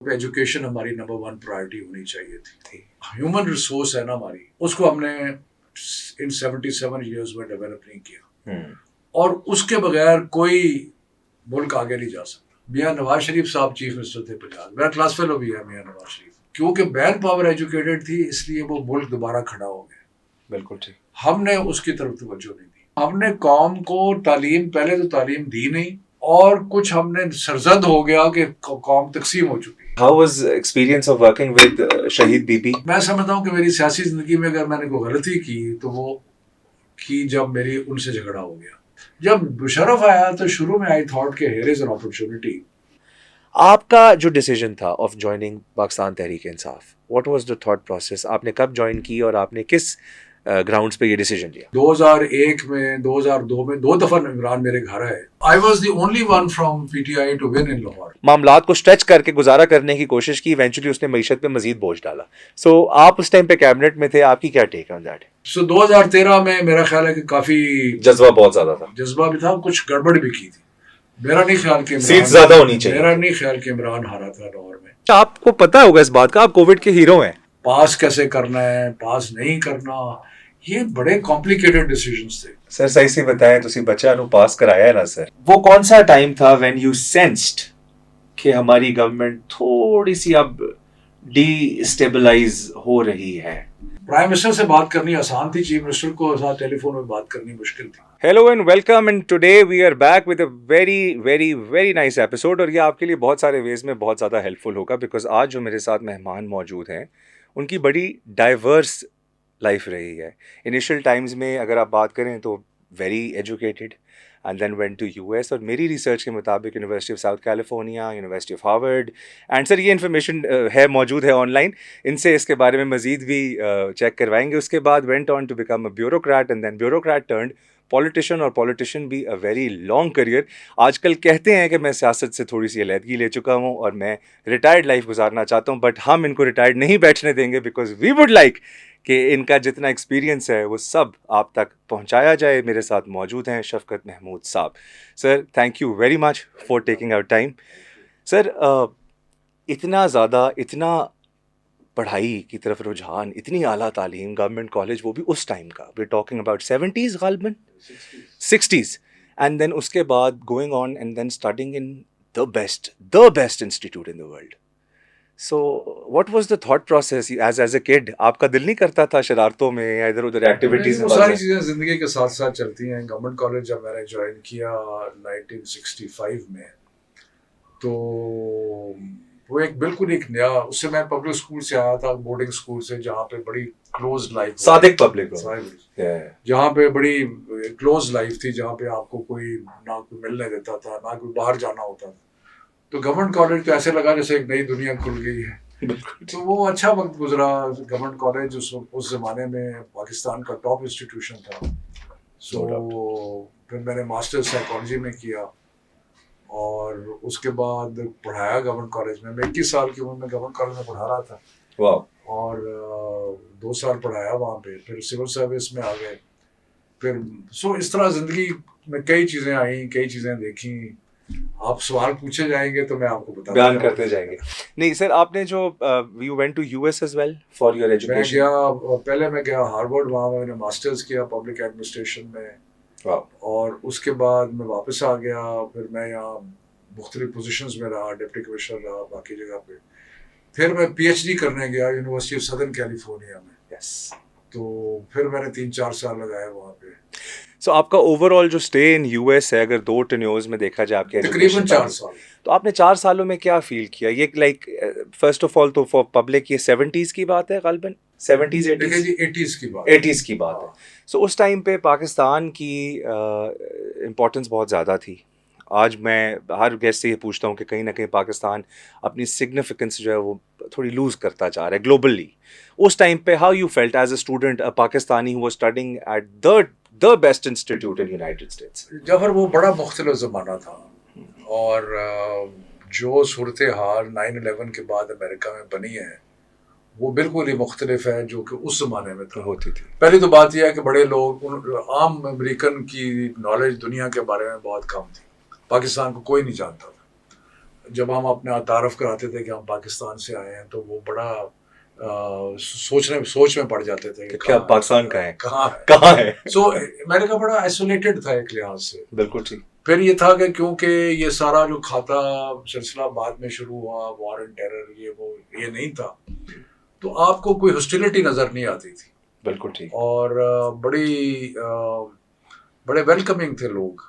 Education ہماری number 1 priority ہونی چاہیے تھی. ہیومن ریسورس ہے نا ہماری, اس کو ہم نے ان 77 ایئرز میں ڈیولپ نہیں کیا, اور اس کے بغیر کوئی ملک آگے نہیں جا سکتا. میاں نواز شریف صاحب چیف منسٹر تھے پنجاب, میرا کلاس فیلو بھی ہے میاں نواز شریف, کیونکہ مین پاور ایجوکیٹڈ تھی اس لیے وہ ملک دوبارہ کھڑا ہو گیا. بالکل ٹھیک. ہم نے اس کی طرف توجہ نہیں دی. ہم نے قوم کو تعلیم, پہلے تو تعلیم دی نہیں, اور کچھ ہم نے سرزد ہو گیا کہ قوم تقسیم ہو چکی. How was experience of working with شہید بی بی؟ میں سمجھتا ہوں کہ میری سیاسی زندگی میں اگر میں نے کوئی غلطی کی تو وہ کی جب میری ان سے جھگڑا ہو گیا. جب مشرف آیا تو شروع میں آئی تھاٹ کہ ہیئر از این اپرچونٹی. آپ کا جو ڈیسیجن تھا of joining Pakistan Tehreek Insaf, what was the thought process? آپ نے کب جوائن کی اور آپ نے کس گراؤنڈس پہ یہ ڈیسیجن لیا؟ 2001 میں, 2002 میں 2 دفعہ عمران میرے گھر آئے. I was the only one from PTI to win in Lahore. معاملات کو اسٹریچ کر کے گزارا کرنے کی کوشش کی, ایونچولی اس نے معیشت پہ مزید بوجھ ڈالا. سو آپ اس ٹائم پہ کیبنٹ میں تھے, آپ کی کیا ٹیک آن دیٹ؟ سو 2013 میں میرا خیال ہے کہ کافی جذبہ بہت زیادہ تھا. جذبہ بھی تھا, کچھ گڑبڑ بھی کی تھی. میرا نہیں خیال کہ سیٹ زیادہ ہونی چاہیے. میرا نہیں خیال کہ عمران ہارا تھا لاہور میں. آپ کو پتا ہوگا اس بات کا, آپ کووڈ کے ہیرو ہیں. پاس کیسے کرنا ہے, پاس نہیں کرنا, یہ بڑے کمپلیکیٹڈ ڈیسیجنز تھے. سر صحیح سے بتائیں, تسی بچہ نو پاس کرایا ہے نا سر, وہ کون سا ٹائم تھا وین یو سینسڈ کہ ہماری گورنمنٹ تھوڑی سی اب ڈی اسٹیبلائز ہو رہی ہے؟ پرائم منسٹر سے بات کرنی آسان تھی, چیف منسٹر کو ساتھ ٹیلی فون میں بات کرنی مشکل تھی. Hello and welcome, and today we are back with a very very very nice episode. اور یہ آپ کے لیے بہت سارے ویز میں بہت زیادہ ہیلپ فل ہوگا, بیکاز آج جو میرے ساتھ مہمان موجود ہیں ان کی بڑی ڈائیورس لائف رہی ہے. انیشیل ٹائمز میں اگر آپ بات کریں تو very educated, and then went to you ایس, اور میری ریسرچ کے مطابق university of South California, university of Harvard. And sir یہ انفارمیشن ہے موجود ہے آن لائن, ان سے اس کے بارے میں مزید بھی چیک کروائیں گے. اس کے بعد went on to become a bureaucrat, and then bureaucrat turned politician, اور پولیٹیشین بھی اے ویری لانگ کریئر. آج کل کہتے ہیں کہ میں سیاست سے تھوڑی سی علیحدگی لے چکا ہوں اور میں ریٹائرڈ لائف گزارنا چاہتا ہوں, بٹ ہم ان کو ریٹائرڈ نہیں بیٹھنے دیں گے, بیکاز وی وڈ لائک کہ ان کا جتنا ایکسپیرینس ہے وہ سب آپ تک پہنچایا جائے. میرے ساتھ موجود ہیں شفقت محمود صاحب. Sir thank you very much for taking our time. Sir اتنا زیادہ, اتنا پڑھائی کی طرف رجحان, اتنی اعلیٰ تعلیم, گورنمنٹ کالج, وہ بھی اس ٹائم کا, وی ٹاکنگ اباؤٹ 70s غالباً 60s, اینڈ دین اس کے بعد going on and then studying in the best institute in the world. So what was the thought process as a kid? آپ کا دل نہیں کرتا تھا شرارتوں میں یا ادھر ادھر ایکٹیویٹیز میں؟ وہ ساری چیزیں زندگی کے ساتھ ساتھ چلتی ہیں. گورنمنٹ کالج جب میں نے جوائن کیا 1965 میں, تو وہ ایک بالکل ایک نیا, اس سے میں پبلک اسکول سے آیا تھا, بورڈنگ اسکول سے, جہاں پہ بڑی کلوز لائف, صادق پبلک, جہاں پہ بڑی کلوز لائف تھی, جہاں پہ آپ کو کوئی نہ کوئی ملنے دیتا تھا, نہ کوئی باہر جانا ہوتا تھا. تو گورنمنٹ کالج تو ایسے لگا جیسے ایک نئی دنیا کھل گئی ہے. تو وہ اچھا وقت گزرا. گورنمنٹ کالج اس زمانے میں پاکستان کا ٹاپ انسٹیٹیوشن تھا. سو پھر میں نے ماسٹر سائیکالوجی میں کیا, اور اس کے بعد پڑھایا گورنمنٹ کالج میں. میں 21 سال کی عمر میں گورنمنٹ کالج میں پڑھا رہا تھا, اور 2 سال پڑھایا وہاں پہ. پھر سول سروس میں آ گئے. پھر اس طرح زندگی میں کئی چیزیں آئیں, کئی چیزیں دیکھیں. آپ سوال پوچھے جائیں گے تو میں آپ کو بیان کرتے جائیں گے. نہیں سر, آپ نے جو you went to you S as well for your education? میں گیا, پہلے میں گیا ہارورڈ, وہاں میں نے ماسٹرز کیا پبلک ایڈمنسٹریشن میں, اور اس کے بعد میں واپس آ گیا. پھر میں یہاں مختلف پوزیشنز میں رہا, ڈپٹی کمشنر رہا باقی جگہ پہ. پھر میں پی ایچ ڈی کرنے گیا یونیورسٹی آف سدرن کیلیفورنیا میں. تو پھر میں نے 3-4 سال لگائے وہاں پہ. سو آپ کا اوور آل جو اسٹے ان یو ایس ہے, اگر 2 ٹینیورز میں دیکھا جائے آپ کے تقریباً 4 سال, تو آپ نے 4 سالوں میں کیا فیل کیا؟ یہ لائک فرسٹ آف آل تو فار پبلک یہ 70s کی بات ہے غالباً, 70s 80s کی بات ہے. سو اس ٹائم پہ پاکستان کی امپورٹنس بہت زیادہ تھی. آج میں ہر گیسٹ سے یہ پوچھتا ہوں کہ کہیں نہ کہیں پاکستان اپنی سگنیفیکنس جو ہے وہ تھوڑی لوز کرتا جا رہا ہے گلوبلی. اس ٹائم پہ how you felt as a student, a Pakistani who was studying at the best institute in United States? Jafar وہ بڑا مختلف زمانہ تھا, اور جو صورتحال 9/11 کے بعد امریکہ میں بنی ہے وہ بالکل ہی مختلف ہے جو کہ اس زمانے میں ہوتی تھی. پہلی تو بات یہ ہے کہ بڑے لوگ, عام امریکن کی نالج دنیا کے بارے میں بہت کم تھی. پاکستان کو کوئی نہیں جانتا تھا. جب ہم اپنے تعارف کراتے تھے کہ ہم پاکستان سے آئے ہیں تو وہ بڑا سوچ میں پڑ جاتے تھے کہ کیا پاکستان کہاں ہے. سو امریکہ بڑا آئسولیٹڈ تھا ایک لحاظ سے. بالکل ٹھیک. پھر یہ تھا کہ کیونکہ یہ سارا جو کھاتا سلسلہ بعد میں شروع ہوا، وار اینڈ ٹیرر، یہ نہیں تھا، تو آپ کو کوئی ہاسٹیلٹی نظر نہیں آتی تھی. بالکل ٹھیک. اور بڑے ویلکمنگ تھے لوگ،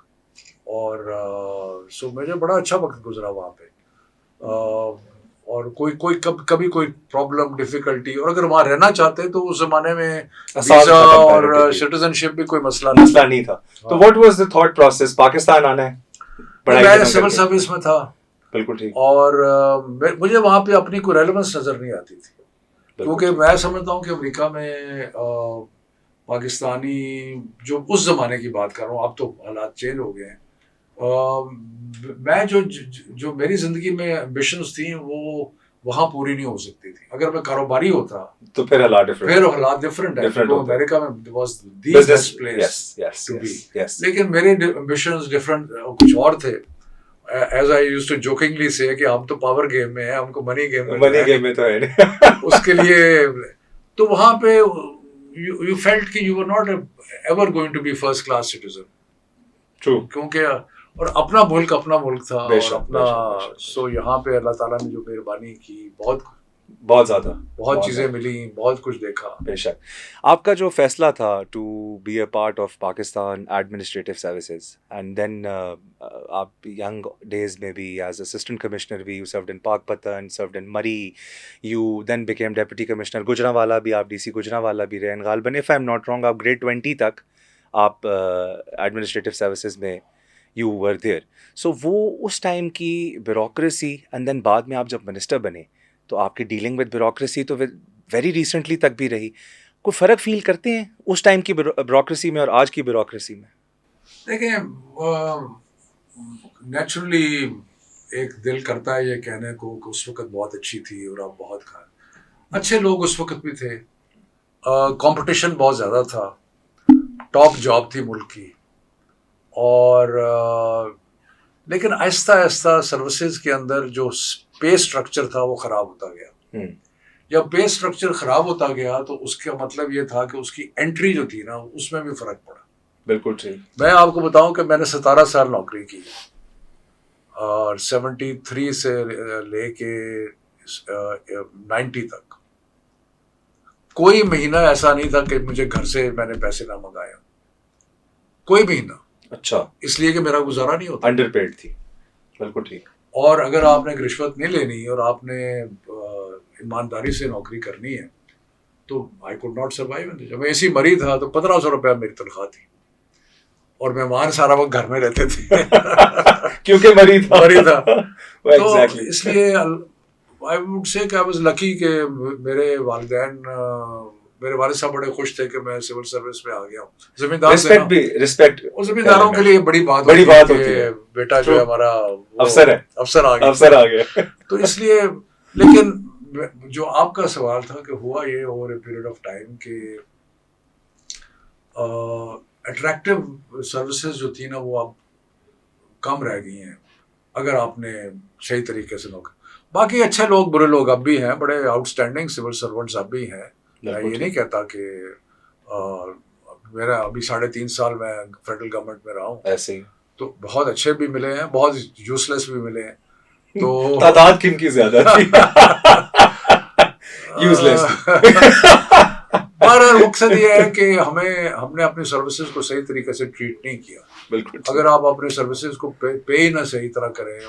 اور سو مجھے بڑا اچھا وقت گزرا وہاں پہ. اور کبھی کوئی پرابلم ڈیفیکلٹی، اور اگر وہاں رہنا چاہتے تو اس زمانے میں ویزا اور سٹیزن شپ بھی کوئی مسئلہ نہیں تھا. تو what was the thought process Pakistan آنا ہے؟ میں سول سروس میں تھا. بالکل ٹھیک. اور مجھے وہاں پہ اپنی کوئی ریلیونس نظر نہیں آتی تھی، کیونکہ میں سمجھتا ہوں کہ امریکہ میں پاکستانی، جو اس زمانے کی بات کر رہا ہوں، اب تو حالات چینج ہو گئے ہیں. میں جو میری زندگی میں ایمبیشنز تھیں وہ وہاں پوری نہیں ہو سکتی تھی. اگر میں کاروباری ہوتا تو پھر حالات ڈفرنٹ ہے. امریکہ میں was the best place to be, لیکن میرے ایمبیشنز ڈفرنٹ کچھ اور تھے. As I used to jokingly سے کہ ہم تو پاور گیم میں ہیں، ہم کو منی گیم میں تو ہے اس کے لیے. تو وہاں پہ یو فیلٹ کہ you are not ever going to be first class citizen. True. کیونکہ اور اپنا ملک تھا، اور اپنا. سو یہاں پہ اللہ تعالیٰ نے جو مہربانی کی، بہت زیادہ چیزیں ملی، بہت کچھ دیکھا. بے شک. آپ کا جو فیصلہ تھا to be a part of Pakistan administrative services, and then آپ ینگ ڈیز میں بھی ایز اسسٹنٹ کمشنر بھی، you served in Pakpattan, served in Murree, you then became deputy commissioner Gujranwala بھی، آپ ڈی سی گوجرانوالا بھی رہے، غالباً if I am not wrong آپ گریڈ 20 تک آپ ایڈمنسٹریٹو سروسز میں یو ور دیئر. سو وہ اس ٹائم کی بیوروکریسی، اینڈ دین بعد میں آپ جب منسٹر بنے تو آپ کی ڈیلنگ ود بیوروکریسی تو ویری ریسنٹلی تک بھی رہی. کوئی فرق فیل کرتے ہیں اس ٹائم کی بیوروکریسی میں اور آج کی بیوروکریسی میں؟ دیکھیں، نیچرلی ایک دل کرتا ہے یہ کہنے کو کہ اس وقت بہت اچھی تھی، اور اب بہت اچھے لوگ اس وقت بھی تھے. کمپٹیشن بہت زیادہ تھا، ٹاپ جاب تھی ملک کی. اور لیکن آہستہ آہستہ سروسز کے اندر جو پے اسٹرکچر تھا وہ خراب ہوتا گیا. جب پے اسٹرکچر خراب ہوتا گیا تو اس کا مطلب یہ تھا کہ اس کی انٹری جو تھی نا، اس میں بھی فرق پڑا. بالکل ٹھیک. میں آپ کو بتاؤں کہ میں نے 17 سال نوکری کی، اور 73 سے لے کے 90 تک کوئی مہینہ ایسا نہیں تھا کہ مجھے گھر سے میں نے پیسے نہ منگایا. کوئی مہینہ. اچھا. اس لیے کہ میرا گزارا نہیں ہوتا. انڈر پیڈ تھی. بالکل ٹھیک. اور اگر آپ نے رشوت نہیں لینی اور آپ نے ایمانداری سے نوکری کرنی ہے تو آئی کوڈ ناٹ سروائیو. جب میں اسی مری تھا تو 1500 روپیہ میری تنخواہ تھی، اور مہمان سارا وقت گھر میں رہتے تھے کیونکہ مری تھا. تو اس لیے I would say کہ I was lucky کہ میرے والد صاحب بڑے خوش تھے کہ میں سول سروس میں آ گیا ہوں. زمینداروں کے لیے بڑی بات ہوتی ہے، بیٹا جو ہے ہمارا افسر آ گیا. تو اس لیے، لیکن جو آپ کا سوال تھا کہ ہوا یہ over a period of time کہ اٹریکٹیو سروسز جو تھی نا وہ اب کم رہ گئی ہیں اگر آپ نے صحیح طریقے سے نوکری. باقی اچھے لوگ برے لوگ اب بھی ہیں، بڑے آؤٹ اسٹینڈنگ سول سرونٹس اب بھی ہیں. میں یہ نہیں کہتا کہ میرا ابھی 3.5 سال میں فیڈرل گورنمنٹ میں رہا ہوں، ایسے ہی تو بہت اچھے بھی ملے ہیں، بہت یوز لیس بھی ملے ہیں. تو تعداد کن کی زیادہ تھی؟ یوز لیس. پر مقصد یہ ہے کہ ہم نے اپنی سروسز کو صحیح طریقے سے ٹریٹ نہیں کیا. بالکل. اگر آپ اپنے سروسز کو پے نہ صحیح طرح کریں،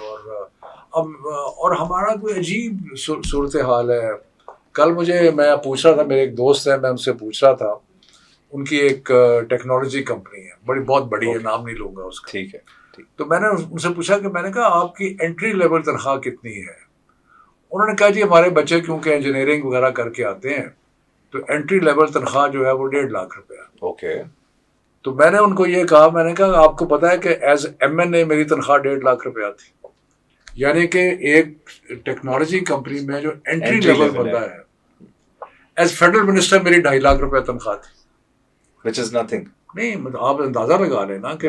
اور ہمارا کوئی عجیب صورتحال ہے. کل میں پوچھ رہا تھا، میرے ایک دوست ہے، میں ان سے پوچھ رہا تھا، ان کی ایک ٹیکنالوجی کمپنی ہے، بہت بڑی ہے، نام نہیں لوں گا اس کا. ٹھیک ہے. تو میں نے ان سے پوچھا کہ میں نے کہا آپ کی انٹری لیول تنخواہ کتنی ہے؟ انہوں نے کہا جی ہمارے بچے کیونکہ انجینئرنگ وغیرہ کر کے آتے ہیں تو انٹری لیول تنخواہ جو ہے وہ 1.5 لاکھ روپیہ. اوکے. تو میں نے ان کو یہ کہا، میں نے کہا آپ کو پتا ہے کہ ایز MNA میری تنخواہ 1.5 لاکھ روپیہ تھی. یعنی کہ ایک ٹیکنالوجی کمپنی میں جو انٹری لیول بندہ ہے، ایز فیڈرل منسٹر میری 2.5 لاکھ روپیہ تنخواہ تھی. which is nothing. نہیں، آپ اندازہ لگا لینا کہ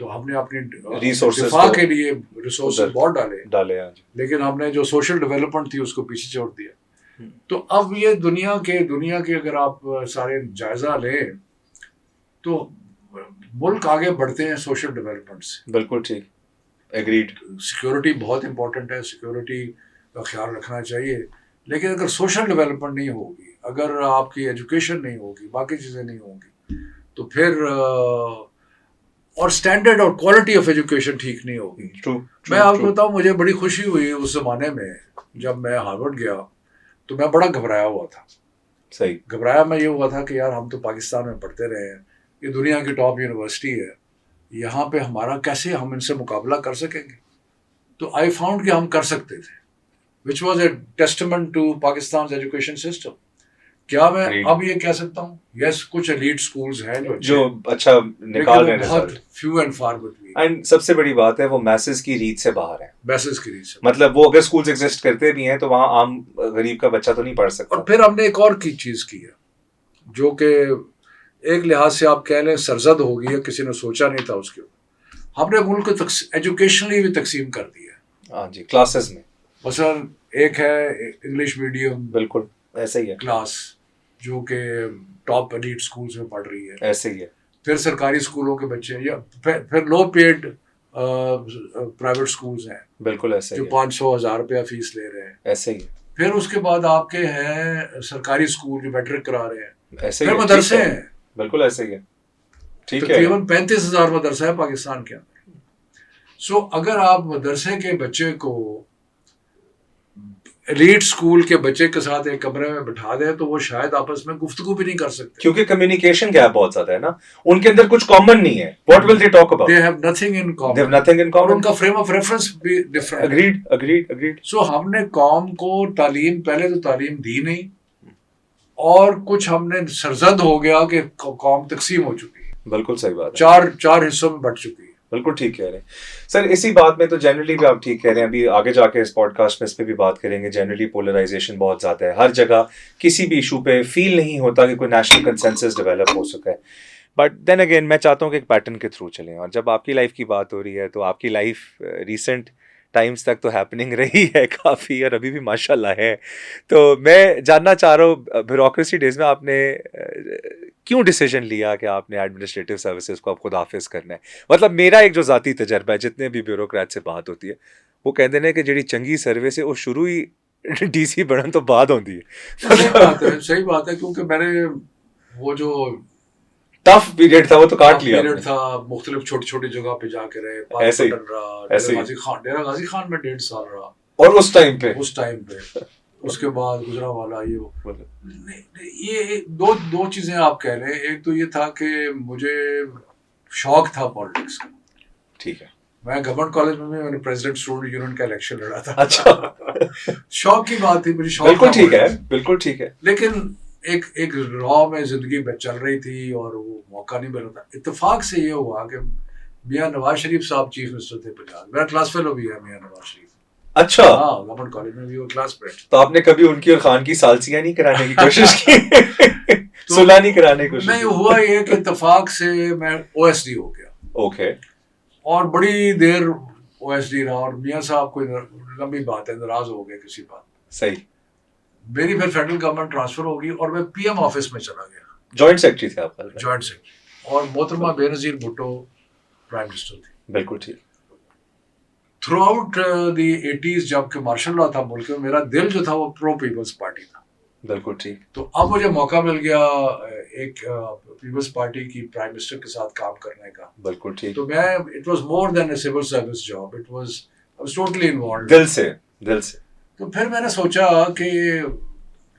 تو ہم نے اپنی Resources دفاع کو کے لیے ریسورسز بہت ڈالے ہاں جی. لیکن ہم نے جو سوشل ڈیولپمنٹ تھی اس کو پیچھے چھوڑ دیا. تو اب یہ دنیا کے اگر آپ سارے جائزہ لیں تو ملک آگے بڑھتے ہیں سوشل ڈیولپمنٹ سے. بالکل ٹھیک, ایگریڈ. سیکورٹی بہت امپورٹنٹ ہے, سیکورٹی کا خیال رکھنا چاہیے, لیکن اگر سوشل ڈیولپمنٹ نہیں ہوگی, اگر آپ کی ایجوکیشن نہیں ہوگی, باقی چیزیں نہیں ہوں گی, تو پھر اور اسٹینڈرڈ اور کوالٹی آف ایجوکیشن ٹھیک نہیں ہوگی. میں آپ کو بتاؤں, مجھے بڑی خوشی ہوئی اس زمانے میں جب میں ہارورڈ گیا تو میں بڑا گھبرایا ہوا تھا. صحیح. گھبرایا میں یہ ہوا تھا کہ یار ہم تو پاکستان میں پڑھتے رہے ہیں, یہ دنیا کی ٹاپ یونیورسٹی ہے, یہاں پہ ہمارا کیسے ہم ان سے مقابلہ کر سکیں گے. تو آئی فاؤنڈ کہ ہم کر سکتے تھے, which was a testament to Pakistan education system. کیا میں اب یہ کہہ سکتا ہوں, یس کچھ ایلیٹ سکولز ہیں جو اچھا نکال رہے ہیں, بہت few and far between. And سب سے بڑی بات ہے وہ میسز کی ریت سے باہر ہے. میسز کی ریت سے مطلب وہ اگر سکولز ایگزسٹ کرتے بھی ہیں تو وہاں عام غریب کا بچہ تو نہیں پڑھ سکتا. اور پھر ہم نے ایک اور کی چیز کی ہے جو کہ ایک لحاظ سے آپ کہہ لیں سرزد ہوگی ہے, کسی نے سوچا نہیں تھا اس کے اوپر. ہم نے ملک کو ایجوکیشنلی بھی تقسیم کر دیا ہے. ہاں جی, کلاسز میں مثلا ایک ہے انگلش میڈیم, بالکل ایسے ہی ہے, کلاس جو کہ ٹاپ ایلیٹ سکولز میں پڑھ رہی ہے, ایسے ہی ہے. پھر سرکاری اسکولوں کے بچے, یا پھر لو پیڈ پرائیویٹ سکولز ہیں, بالکل ایسے جو 500,000 روپیہ فیس لے رہے ہیں, ایسے ہی. پھر اس کے بعد آپ کے ہیں سرکاری اسکول جو میٹرک کرا رہے ہیں, ایسے پھر ہی مدرسے ہیں, بالکل ایسے ہی ہے. ٹھیک ہے, تقریباً 35,000 مدرسہ ہے پاکستان کے اندر. سو اگر آپ مدرسے کے بچے کو ایلیٹ اسکول کے بچے کے ساتھ ایک کمرے میں بٹھا دیں تو وہ شاید آپس میں گفتگو بھی نہیں کر سکتے, کیونکہ کمیونیکیشن گیپ بہت زیادہ ہے نا, ان کے اندر کچھ کامن نہیں ہے. What will they talk about? they have nothing in common. They have nothing in common. ان کا فریم آف ریفرنس بھی ڈفرنٹ. Agreed. سو ہم نے قوم کو تعلیم, پہلے تو تعلیم دی نہیں, اور کچھ ہم نے سرزد ہو گیا کہ قوم تقسیم ہو چکی ہے. بالکل صحیح بات ہے, چار حصوں میں بٹ چکی ہے. بالکل ٹھیک کہہ رہے ہیں سر. اسی بات میں تو جنرلی بھی آپ ٹھیک کہہ رہے ہیں, ابھی آگے جا کے اس پوڈ کاسٹ میں اس پہ بھی بات کریں گے. جنرلی پولرائزیشن بہت زیادہ ہے ہر جگہ, کسی بھی ایشو پہ فیل نہیں ہوتا کہ کوئی نیشنل کنسنسس ڈیولپ ہو سکا ہے. بٹ دین اگین میں چاہتا ہوں کہ ایک پیٹرن کے تھرو چلیں, اور جب آپ کی لائف کی بات ہو رہی ہے تو آپ کی لائف ریسنٹ ٹائمز تک تو ہیپننگ رہی ہے کافی, اور ابھی بھی ماشاء اللہ ہے. تو میں جاننا چاہ رہا ہوں بیوروکریسی ڈیز میں آپ نے کیوں ڈیسیجن لیا کہ آپ نے ایڈمنسٹریٹو سروسز کو اب خود حافظ کرنا ہے. مطلب میرا ایک جو ذاتی تجربہ ہے, جتنے بھی بیوروکریٹ سے بات ہوتی ہے وہ کہتے ہیں کہ جڑی چنگی سروس ہے وہ شروع ہی ڈی سی بنن تو بعد ہوندی ہے. صحیح بات ہے, کیونکہ میں نے وہ جو ٹف پیریڈ تھا وہ تو کاٹ لیا پیریڈ تھا, مختلف چھوٹی چھوٹی جگہ پہ جا کے رہے, ایسے ہی ڈیرہ غازی خان میں 1.5 سال رہا, اور اس ٹائم پہ اس کے بعد گجرا والا. یہ دو چیزیں آپ کہہ رہے ہیں. ایک تو یہ تھا کہ مجھے شوق تھا پالیٹکس کا. ٹھیک ہے, میں گورنمنٹ کالج میں نے پریزیڈنٹ اسٹوڈنٹ یونین کا الیکشن لڑا تھا. اچھا, شوق کی بات تھی, مجھے شوق. بالکل ٹھیک ہے, بالکل ٹھیک ہے. لیکن ایک راہ میں زندگی چل رہی تھی اور وہ موقع نہیں مل رہا تھا. اتفاق سے یہ ہوا کہ میاں نواز شریف صاحب چیف منسٹر تھے پنجاب, میرا کلاس فیلو بھی ہے میاں نواز شریف. اچھا, ہاں, گورنمنٹ کالج میں بھی وہ کلاس میٹ. تو آپ نے کبھی ان کی اور خان کی سالسیاں نہیں کرانے کی کوشش کی, صلح نہیں کرانے کی کوشش؟ نہیں, ہوا یہ کہ اتفاق سے میں او ایس ڈی ہو گیا. اوکے. اور بڑی دیر او ایس ڈی رہا, اور میاں صاحب کوئی لمبی بات ہے, ناراض ہو گئے کسی بات. صحیح. میری پھر فیڈرل گورنمنٹ ٹرانسفر ہوگی اور میں پی ایم آفس میں چلا گیا. جوائنٹ سیکرٹری تھے آپ؟ جوائنٹ سیکرٹری, اور محترمہ بے نظیر بھٹو پرائم منسٹر تھی. بالکل ٹھیک. تھرو آؤٹ دی 80s جب کہ مارشل لا تھا ملک میں, میرا دل جو تھا وہ پرو پیپلز پارٹی تھا. بالکل ٹھیک. تو اب مجھے موقع مل گیا ایک پیپلز پارٹی کی پرائم منسٹر کے ساتھ کام کرنے کا. بالکل ٹھیک. تو میں it was more than a civil service job, it was totally involved, دل سے. تو پھر میں نے سوچا کہ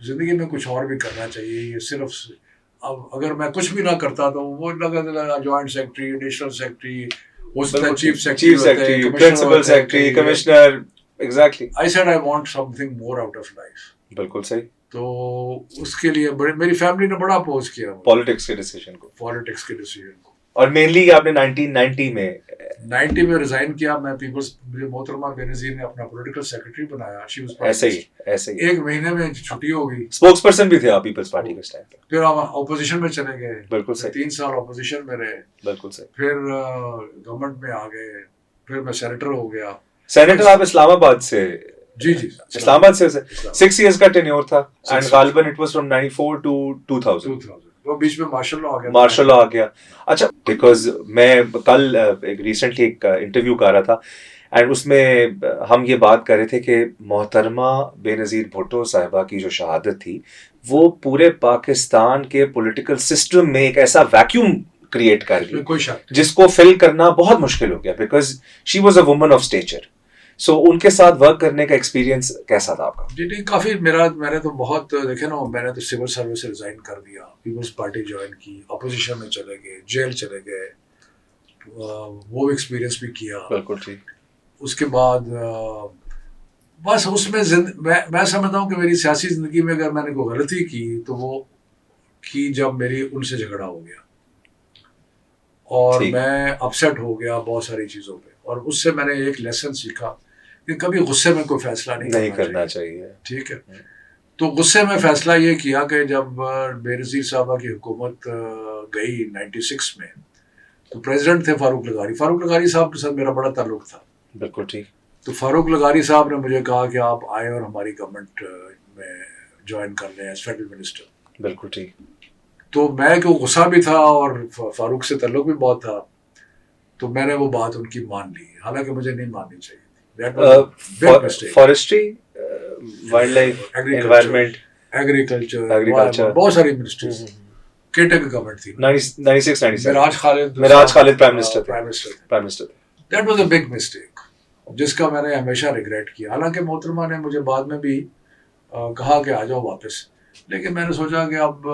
زندگی میں کچھ اور بھی کرنا چاہیے. یہ صرف اب اگر میں کچھ بھی نہ کرتا تو وہ لگا joint secretary, additional secretary, chief secretary, principal secretary, commissioner. Exactly. I said I want something more out of life. بالکل صحیح. تو اس کے لیے میری فیملی نے بڑا اپوز کیا پالیٹکس کے ڈیسیجن کو. اور مینلی آپ نے 1990 میں 90 میں ریزائن کیا. میں پیپلز محترمہ بینظیر نے اپنا پولیٹیکل سیکرٹری بنایا. ایسے ہی ایک مہینے میں چھٹی ہو گئی. اسپوکس پرسن بھی تھے آپ پیپلز پارٹی کے اس ٹائم پہ. پھر ہم اپوزیشن میں چلے گئے. بالکل صحیح. 3 سال اپوزیشن میں رہے. بالکل صحیح. پھر گورنمنٹ میں آ گئے. پھر میں سینیٹر ہو گیا. سینیٹر آپ اسلام آباد سے؟ جی اسلام آباد سے 6 ایئرس کا ٹینیور تھا اینڈ غالباً اٹ واز فرام 94 ٹو 2000. وہ بیچ میں مارشل لا آ گیا. اچھا بیکاز میں کل ریسنٹلی ایک انٹرویو کر رہا تھا اینڈ اس میں ہم یہ بات کر رہے تھے کہ محترمہ بے نظیر بھٹو صاحبہ کی جو شہادت تھی وہ پورے پاکستان کے پولیٹیکل سسٹم میں ایک ایسا ویکیوم کریٹ کر گئی جس کو فل کرنا بہت مشکل ہو گیا because she was a woman of stature. So ان کے ساتھ ورک کرنے کا ایکسپیرینس کیسا تھا آپ کا؟ جی نہیں کافی میں نے تو بہت دیکھے نا. میں نے تو سول سروس سے ریزائن کر دیا, پیپلز پارٹی جوائن کی, اپوزیشن میں چلے گئے, جیل چلے گئے, وہ ایکسپیرینس بھی کیا. بالکل ٹھیک. اس کے بعد بس اس میں میں سمجھتا ہوں کہ میری سیاسی زندگی میں اگر میں نے کوئی غلطی کی تو وہ کی جب میری ان سے جھگڑا ہو گیا اور میں اپسیٹ ہو گیا بہت ساری چیزوں پہ. اور اس سے میں نے ایک لیسن سیکھا کہ کبھی غصے میں کوئی فیصلہ نہیں کرنا چاہیے. ٹھیک ہے. تو غصے میں فیصلہ یہ کیا کہ جب بے نظیر صاحبہ کی حکومت گئی 96 میں تو پریزیڈنٹ تھے فاروق لغاری صاحب کے ساتھ میرا بڑا تعلق تھا. بالکل ٹھیک. تو فاروق لغاری صاحب نے مجھے کہا کہ آپ آئیں اور ہماری گورنمنٹ میں جوائن کر لیں ایز فیڈرل منسٹر. بالکل ٹھیک. تو میں کہ غصہ بھی تھا اور فاروق سے تعلق بھی بہت تھا تو میں نے وہ بات ان کی مان لی, حالانکہ مجھے نہیں ماننی چاہیے تھی. Forestry, wild life, environment, agriculture, بہت ساری منسٹریز. کیٹے کی گورنمنٹ تھی 96 Meraj Khalid prime minister. That was a big mistake جس کا میں نے ہمیشہ ریگریٹ کیا. حالانکہ محترمہ نے مجھے بعد میں بھی کہا کہ آ جاؤ واپس, لیکن میں نے سوچا کہ اب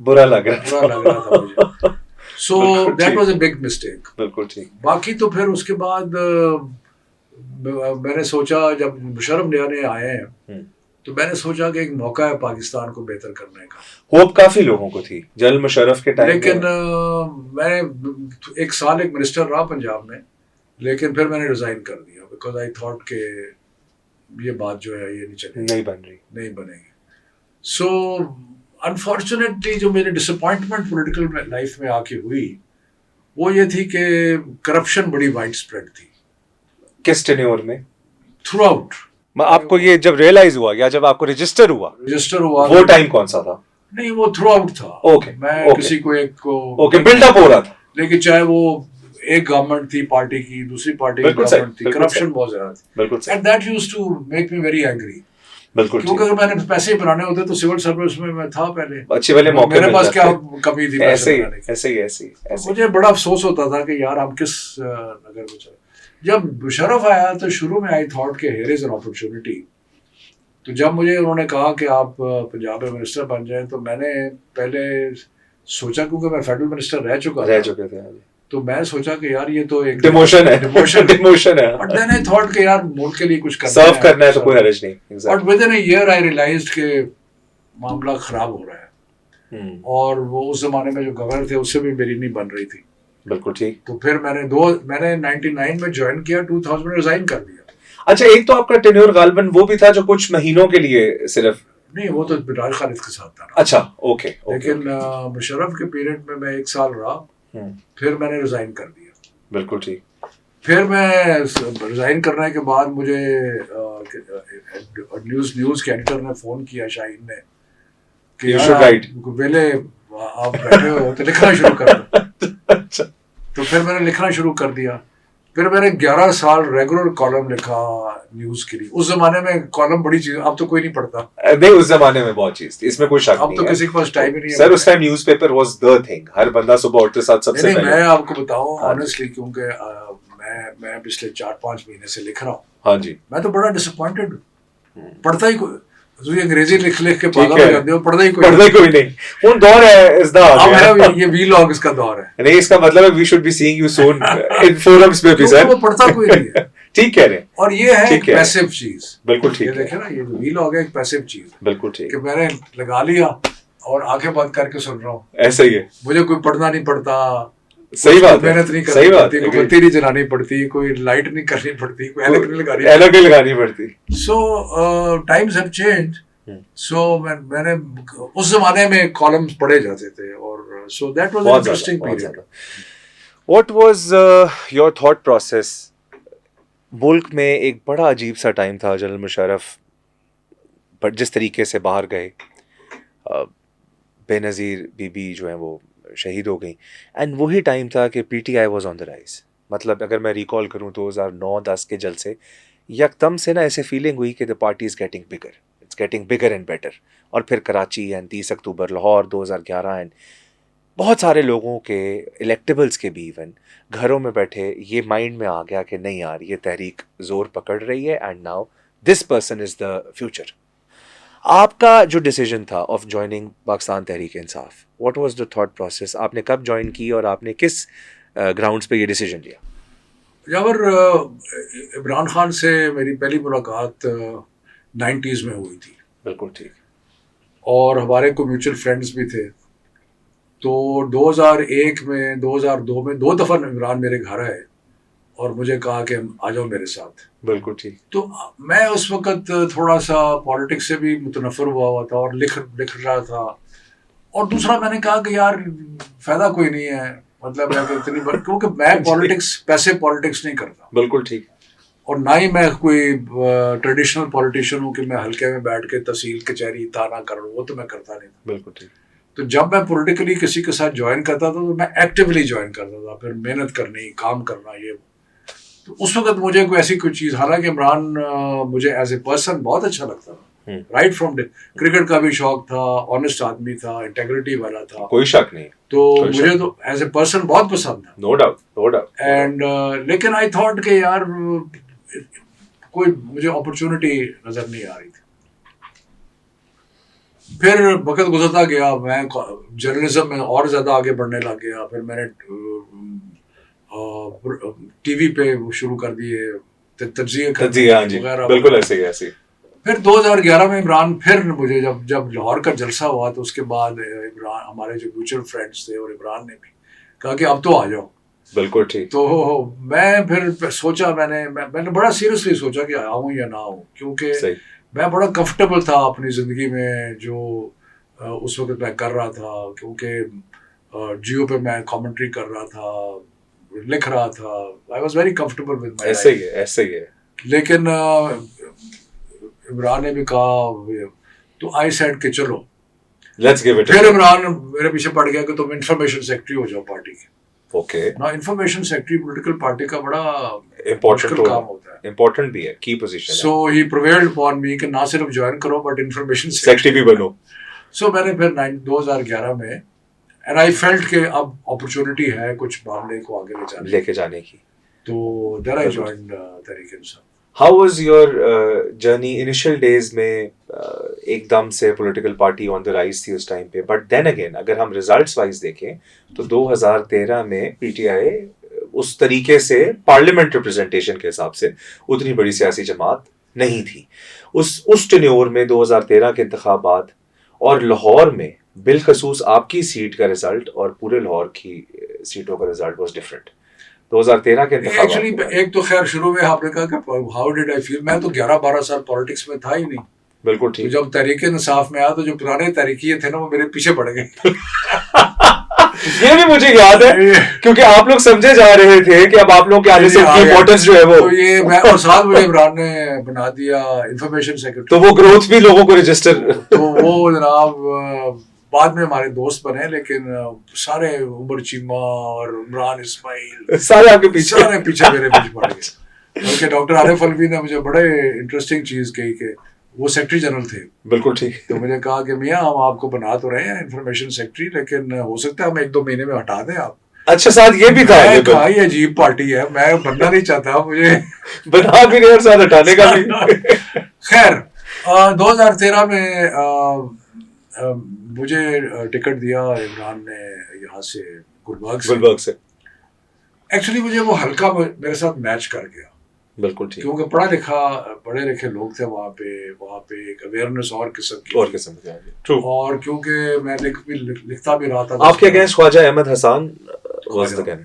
برا لگ رہا تھا مجھے. سو that was a big mistake. بالکل ٹھیک. باقی تو پھر اس کے بعد میں نے سوچا جب مشرف نیا آئے ہیں تو میں نے سوچا کہ ایک موقع ہے پاکستان کو بہتر کرنے کا. ہوپ کافی لوگوں کو تھی جل مشرف کے ٹائم, لیکن میں 1 سال ایک منسٹر رہا پنجاب میں, لیکن پھر میں نے ریزائن کر دیا بیکاز آئی تھاٹ کہ یہ بات جو ہے یہ نہیں بنے گی. سو انفارچونیٹلی جو میری ڈسپوائنٹمنٹ پولیٹیکل لائف میں آ کے ہوئی وہ یہ تھی کہ کرپشن بڑی وائڈ اسپریڈ تھی. کس ٹینیور میں؟ Through out. آپ کو یہ جب ریئلائز ہوا یا جب آپ کو رجسٹر ہوا وہ ٹائم کون سا تھا؟ نہیں وہ تھرو آؤٹ تھا. میں کسی کو ایک کو بلڈ اپ ہو رہا تھا, لیکن چاہے وہ ایک گورنمنٹ تھی پارٹی کی, دوسری پارٹی کی گورنمنٹ تھی, کرپشن بہت زیادہ تھی. بالکل. And that used to make me very angry. بالکل. کیونکہ اگر میں نے پیسے بنانے ہوتے تو سول سروس میں تھا پہلے, اچھے والے موقع میرے پاس کیا کمی تھی پیسے بنانے کی. ایسے ہی مجھے بڑا افسوس ہوتا تھا کہ یار ہم کس نگر میں چلے. جب مشرف آیا تو شروع میں آئی تھاٹ کہ ہیئر از این اپرچونٹی. تو جب مجھے انہوں نے کہا کہ آپ پنجاب میں منسٹر بن جائیں تو میں نے پہلے سوچا, کیونکہ میں فیڈرل منسٹر رہ چکے تھے, تو میں سوچا کہ یار یہ تو ایک ڈیموشن ہے. بٹ دین آئی تھاٹ کہ یار ملک کے لیے کچھ کرنا ہے تو کوئی حرج نہیں. But within a year I realised کہ معاملہ خراب ہو رہا ہے, اور وہ اس زمانے میں جو گورنر تھے اس سے بھی میری نہیں بن رہی تھی. بالکل ٹھیک. تو پھر میں نے 99 میں جوائن کیا, 2000 میں ریزائن کر دیا. اچھا ایک تو آپ کا ٹینیور غالباً وہ بھی تھا جو کچھ مہینوں کے لیے صرف نہیں, وہ تو راج خالد کے ساتھ تھا. اچھا اوکے. لیکن مشرف کے پیریڈ میں 1 سال رہا, پھر میں نے ریزائن کر دیا. بالکل ٹھیک. پھر میں ریزائن کرنے کے بعد مجھے نیوز کے ایڈیٹر نے فون کیا, شاہین نے, کہ ویلے آپ بیٹھے ہو تو لکھنا شروع کر دو. تو پھر میں نے لکھنا شروع کر دیا. پھر میں نے 11 سال ریگولر کالم لکھا نیوز کے لیے. اس زمانے میں کالم بڑی چیز, اب تو کوئی نہیں پڑھتا. نہیں اس زمانے میں بہت چیز تھی, اس میں کوئی شک نہیں. اب تو کسی کے پاس ٹائم ہی نہیں ہے سر. اس time newspaper was the thing. ہر بندہ صبح اٹھتے ساتھ سب سے پہلے. میں آپ کو بتاؤں آنیسٹلی, کیونکہ میں پچھلے 4-5 مہینے سے لکھ رہا ہوں. ہاں جی. میں تو بڑا ڈسپوائنٹڈ ہوں. پڑھتا ہی کوئی انگریزی لکھ کے پاگل ہو جاتے ہو, پڑھتا ہی کوئی نہیں. ان دور ہے اس دا, یہ وی لاگ اس کا دور ہے. نہیں اس کا مطلب ہے we should be seeing you soon in forums پہ بھی سر. وہ پڑھتا کوئی نہیں ہے. ٹھیک کہہ رہے ہیں. اور یہ ہے ایک پیسو چیز. بالکل ٹھیک. یہ دیکھیں نا, یہ وی لاگ ہے ایک پیسو چیز. بالکل ٹھیک. کہ میں نے لگا لیا اور آنکھیں بند کر کے سن رہا ہوں. ایسا ہی ہے. مجھے کوئی پڑھنا نہیں پڑتا, صحیح بات ہے, محنت نہیں صحیح کرنی بات پڑتی, کوئی بتی نہیں جلانی پڑتی, کوئی لائٹ نہیں کرنی پڑتی, کوئی الگ نہیں لگانی پڑتی. سو ٹائمز ہیو چینج. سو میں نے اس زمانے میں کالمز پڑھے جاتے تھے, اور so that was an interesting period. What was your thought process? ملک میں ایک بڑا عجیب سا ٹائم تھا جنرل مشرف بٹ جس طریقے سے باہر گئے, بے نظیر بی بی جو ہیں وہ شہید ہو گئیں, اینڈ وہی ٹائم تھا کہ P T I was on the rise. مطلب اگر میں ریکال کروں 2009-10 کے جلسے, یکدم سے نا ایسے فیلنگ ہوئی کہ the party is getting bigger, it's getting bigger and better. اور پھر Karachi and 30 October, Lahore 2011, and بہت سارے لوگوں کے الیکٹیبلز کے بھی ایون گھروں میں بیٹھے یہ مائنڈ میں آ گیا کہ نہیں یار یہ تحریک زور پکڑ رہی ہے, and now this person is the future. آپ کا جو ڈیسیجن تھا of joining Pakistan Tehreek Insaf, what was the thought process? آپ نے کب جوائن کی اور آپ نے کس گراؤنڈس پہ یہ ڈیسیجن لیا؟ یاور عمران خان سے میری پہلی ملاقات 90s میں ہوئی تھی. بالکل ٹھیک. اور ہمارے کوئی میوچل فرینڈس بھی تھے. تو 2001 میں 2002 میں 2 دفعہ عمران میرے گھر آئے اور مجھے کہا کہ آ جاؤ میرے ساتھ. بالکل ٹھیک. تو میں اس وقت تھوڑا سا پالیٹکس سے بھی متنفر ہوا تھا اور لکھ رہا تھا. اور دوسرا میں نے کہا کہ یار فائدہ کوئی نہیں ہے, مطلب اتنی کیونکہ میں پالیٹکس نہیں کرتا. بالکل ٹھیک. اور نہ ہی میں کوئی ٹریڈیشنل پولیٹیشین ہوں کہ میں ہلکے میں بیٹھ کے تحصیل کچہری تانا کر رہا ہوں, وہ تو میں کرتا نہیں تھا. بالکل ٹھیک. تو جب میں پولیٹیکلی کسی کے ساتھ جوائن کرتا تھا تو میں ایکٹیولی جوائن کرتا تھا, پھر محنت کرنی, کام کرنا, یہ. تو اس وقت مجھے کوئی ایسی کوئی چیز, حالانکہ عمران مجھے ایز اے پرسن بہت اچھا لگتا تھا, رائٹ فرام کرکٹ کا بھی شوق تھا, آنےسٹ آدمی تھا, انٹیگریٹی والا تھا, کوئی شک نہیں. تو مجھے تو ایز اے پرسن بہت پسند تھا. No doubt. اینڈ لیکن آئی تھاٹ کہ یار کوئی مجھے اپرچونٹی نظر نہیں آ رہی تھی. پھر وقت گزرتا گیا, میں جرنلزم میں اور زیادہ آگے بڑھنے لگ گیا. پھر میں نے ٹی وی پہ شروع کر دیے تجزیے وغیرہ. بالکل ایسے. پھر 2011 میں عمران پھر مجھے جب لاہور کا جلسہ ہوا تو اس کے بعد عمران, ہمارے جو میوچل فرینڈس تھے اور عمران نے بھی کہا کہ اب تو آ جاؤ. بالکل ٹھیک. تو میں پھر سوچا, میں نے بڑا سیریسلی سوچا کہ آؤں یا نہ آؤں, کیونکہ میں بڑا کمفرٹیبل تھا اپنی زندگی میں جو اس وقت میں کر رہا تھا, کیونکہ جیو پہ میں کامنٹری کر رہا تھا, لکھ رہا تھا. I was very comfortable with my life. ایسے ہی ہے. لیکن عمران نے بھی کہا, تو آئی سیڈ کہ چلو لیٹس گیو اٹ. پھر عمران میرے پیچھے پڑ گیا کہ تم انفارمیشن سیکرٹری ہو جاؤ پارٹی کے. اوکے. نا انفارمیشن سیکرٹری پولیٹیکل پارٹی کا بڑا امپورٹنٹ کام ہوتا ہے, امپورٹنٹ بھی ہے, کی پوزیشن ہے. سو ہی پرویلڈ اپون می کہ نہ صرف جوائن کرو بٹ انفارمیشن سیکرٹری بھی بنو. سو میں نے پھر 2011 میں اینڈ آئی فیلٹ کہ اب اپرچونٹی ہے کچھ معاملے کو آگے لے کے جانے کی. تو دیر آئی joined Tehreek Insaf. How was your journey initial days میں؟ ایک دم سے political party on the rise تھی اس ٹائم پہ, بٹ دین اگین اگر ہم ریزلٹس وائز دیکھیں تو 2013 میں پی ٹی آئی اس طریقے سے پارلیمنٹ ریپرزنٹیشن کے حساب سے اتنی بڑی سیاسی جماعت نہیں تھی. اس ٹینیور میں 2013 کے انتخابات اور لاہور میں بالخصوص آپ کی سیٹ کا رزلٹ اور پورے لاہور کی سیٹوں کا رزلٹ واز ڈفرینٹ. 2013 کے انتخابات ایکچولی ایک تو خیر شروع میں آپ نے کہا کہ ہاؤ ڈیڈ آئی فیل, میں تو 11-12 سال پالیٹکس میں تھا ہی نہیں. بالکل ٹھیک. جب تحریک انصاف میں آیا تو جو پرانے تحریکی تھے نا وہ میرے پیچھے پڑ گئے. یہ بھی مجھے یاد ہے کیونکہ آپ لوگ سمجھے جا رہے تھے کہ اب آپ لوگ کے آنے سے امپورٹنس جو ہے وہ, تو یہ میں اور ساتھ مجھے عمران نے بنا دیا انفارمیشن سیکرٹری. تو وہ گروتھ بھی لوگوں کو رجسٹر, تو وہ جناب بعد میں ہمارے دوست بنے, لیکن سارے عمر چیمہ اور عمران اسماعیل سارے آپ کے پیچھے میرے پیچھے پڑ گئے. کیونکہ ڈاکٹر عارف الوی نے مجھے بڑے انٹرسٹنگ چیز کہی کہ وہ سیکرٹری جنرل تھے. بالکل ٹھیک. تو مجھے کہا کہ میاں ہم آپ کو بنا تو رہے ہیں انفارمیشن سیکرٹری, لیکن ہو سکتا ہے ہم 1-2 مہینے میں ہٹا دیں آپ. اچھا ساتھ یہ بھی تھا, یہ عجیب پارٹی ہے, میں بننا نہیں چاہتا, مجھے بنا بھی نہیں اور ساتھ ہٹانے کا بھی. خیر 2013 میں مجھے ٹکٹ دیا عمران نے یہاں سے گلبرگ سے. ایکچولی مجھے وہ ہلکا میرے ساتھ میچ کر گیا. بالکل ٹھیک. کیونکہ پڑھے لکھے لوگ تھے وہاں پہ ایک اویئرنیس اور قسم کی, اور کیونکہ میں لکھتا بھی رہا تھا. آپ کے against Khawaja Ahmad Hassan was the gun,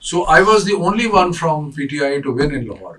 So I was the only one from PTI to win in Lahore.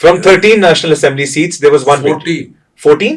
From 13 National Assembly seats, there was one 14 14?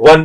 one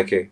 IK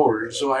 old, so I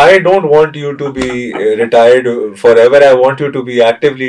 I don't want you to be retired forever. I want you to be actively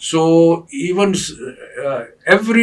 So even every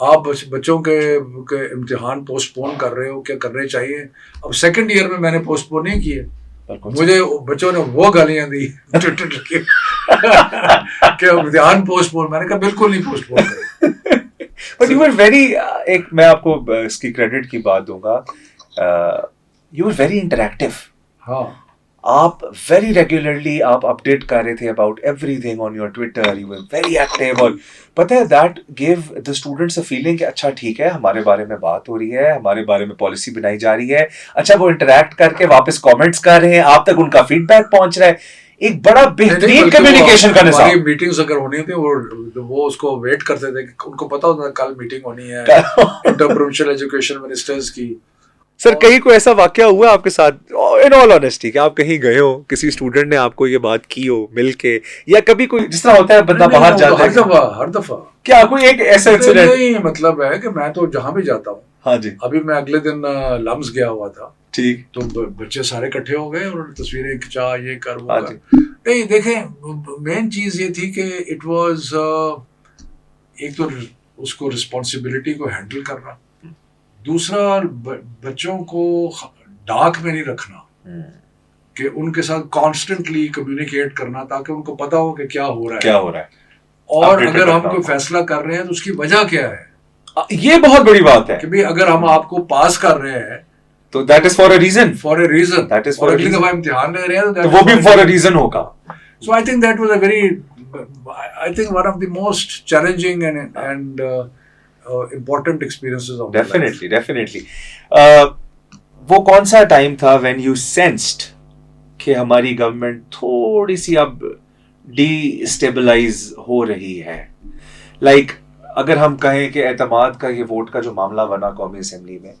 آپ بچوں کے امتحان post پون کر رہے ہو, کیا کرنے چاہیے. اب سیکنڈ ایئر میں میں نے پوسٹ پون نہیں کیے, مجھے بچوں نے وہ گالیاں دی کہ امتحان پوسٹ پون. میں نے کہا بالکل نہیں پوسٹ پون کریں. بٹ یو آر ویری, ایک میں آپ کو اس کی کریڈٹ کی بات دوں گا, یو آر ویری انٹریکٹیو. ہاں, آپ ویری ریگولرلی آپ اپڈیٹ کر رہے تھے about everything on your Twitter, you are very active. اور پتہ ہے that gave the students a feeling کہ اچھا ٹھیک ہے, ہمارے بارے میں بات ہو رہی ہے, ہمارے بارے میں پالیسی بنائی جا رہی ہے. اچھا وہ انٹریکٹ کر کے واپس کامنٹس کر رہے ہیں, آپ تک ان کا فیڈ بیک پہنچ رہا ہے. ایک بڑا بہترین کمیونیکیشن کا نظام. ہماری میٹنگز اگر ہونی تھی وہ اس کو ویٹ کرتے تھے کہ ان کو پتا ہوتا تھا کل میٹنگ ہونی ہے انٹر پروونشل ایجوکیشن منسٹرز کی. سر کہیں کوئی ایسا واقعہ ہوا آپ کے ساتھ ان آل آنیسٹی کہ آپ کہیں گئے ہو, کسی اسٹوڈنٹ نے آپ کو یہ بات کی ہو مل کے, یا کبھی کوئی جس طرح ہوتا ہے بندہ باہر جاتا ہے ہر دفعہ کیا کوئی ایک ایسا انسیڈنٹ؟ نہیں, مطلب ہے کہ میں تو جہاں بھی جاتا ہوں. ہاں جی, ابھی میں اگلے دن لمز گیا ہوا تھا, ٹھیک, تو بچے سارے اکٹھے ہو گئے اور تصویریں کھچا, یہ کر وہ ہاں کر. جی, نہیں دیکھیں, مین چیز یہ تھی کہ اٹ واز ایک تو اس کو رسپانسبلٹی کو ہینڈل کرنا, دوسرا بچوں کو ڈاک میں نہیں رکھنا, کہ ان کے ساتھ کانسٹنٹلی کمیونیکیٹ کرنا تاکہ ان کو پتا ہو کہ کیا ہو رہا ہے, اور اگر ہم کوئی فیصلہ کر رہے ہیں تو اس کی وجہ کیا ہے. یہ بہت بڑی بات ہے کہ بھئی اگر ہم آپ کو پاس کر رہے ہیں تو that is for a reason, اور اگلی دفعہ امتحان لے رہے ہیں تو وہ بھی فار اے ریزن ہوگا. So I think that was a very, I think one of the most challenging and important experiences of my life. Definitely. وہ کون سا ٹائم تھا when you sensed کہ ہماری گورنمنٹ تھوڑی سی اب ڈی اسٹیبلائز ہو رہی ہے؟ لائک اگر ہم کہیں کہ اعتماد کا یہ ووٹ کا جو معاملہ بنا قومی اسمبلی میں,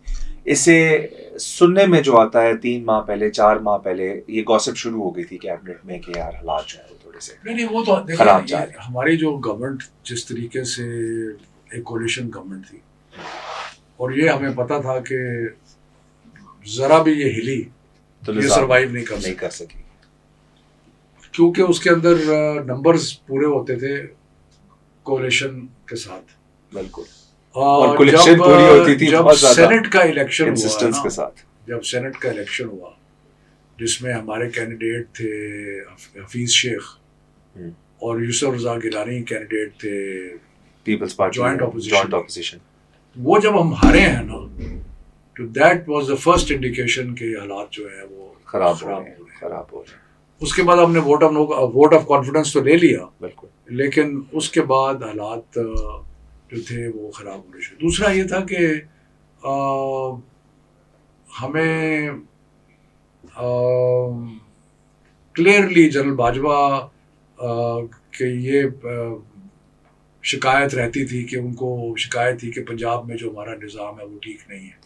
اسے سننے میں جو آتا ہے 3 ماہ پہلے 4 ماہ پہلے یہ گوسپ شروع ہو گئی تھی کیبنٹ میں کہ یار حالات جو ہے تھوڑے سے نہیں وہ تو خراب جا رہے ہیں. ہماری جو گورنمنٹ جس طریقے سے ایک کولیشن گورنمنٹ تھی, اور یہ ہمیں پتا تھا کہ ذرا بھی یہ ہلی تو یہ سروائیو نہیں کر سکی, کیونکہ اس کے اندر نمبرز پورے ہوتے تھے کولیشن کے ساتھ. بالکل, اور کولیشن پوری ہوتی تھی جب سینٹ کا الیکشن انسسٹنس کے ساتھ, جب سینٹ کا الیکشن ہوا جس میں ہمارے کینڈیڈیٹ تھے حفیظ شیخ اور یوسف رضا گیلانی کینڈیڈیٹ تھے پیپلز پارٹی جوائنٹ اپوزیشن, وہ جب ہم ہارے ہیں نا, تو that was the first indication کہ حالات جو ہے وہ خراب ہو رہے ہیں. اس کے بعد ہم نے ووٹ آف کانفیڈنس تو لے لیا, بالکل, لیکن اس کے بعد حالات جو تھے وہ خراب ہونے شروع. دوسرا یہ تھا کہ ہمیں کلیئرلی جنرل باجوہ کہ یہ شکایت رہتی تھی کہ ان کو شکایت تھی کہ پنجاب میں جو ہمارا نظام ہے وہ ٹھیک نہیں ہے.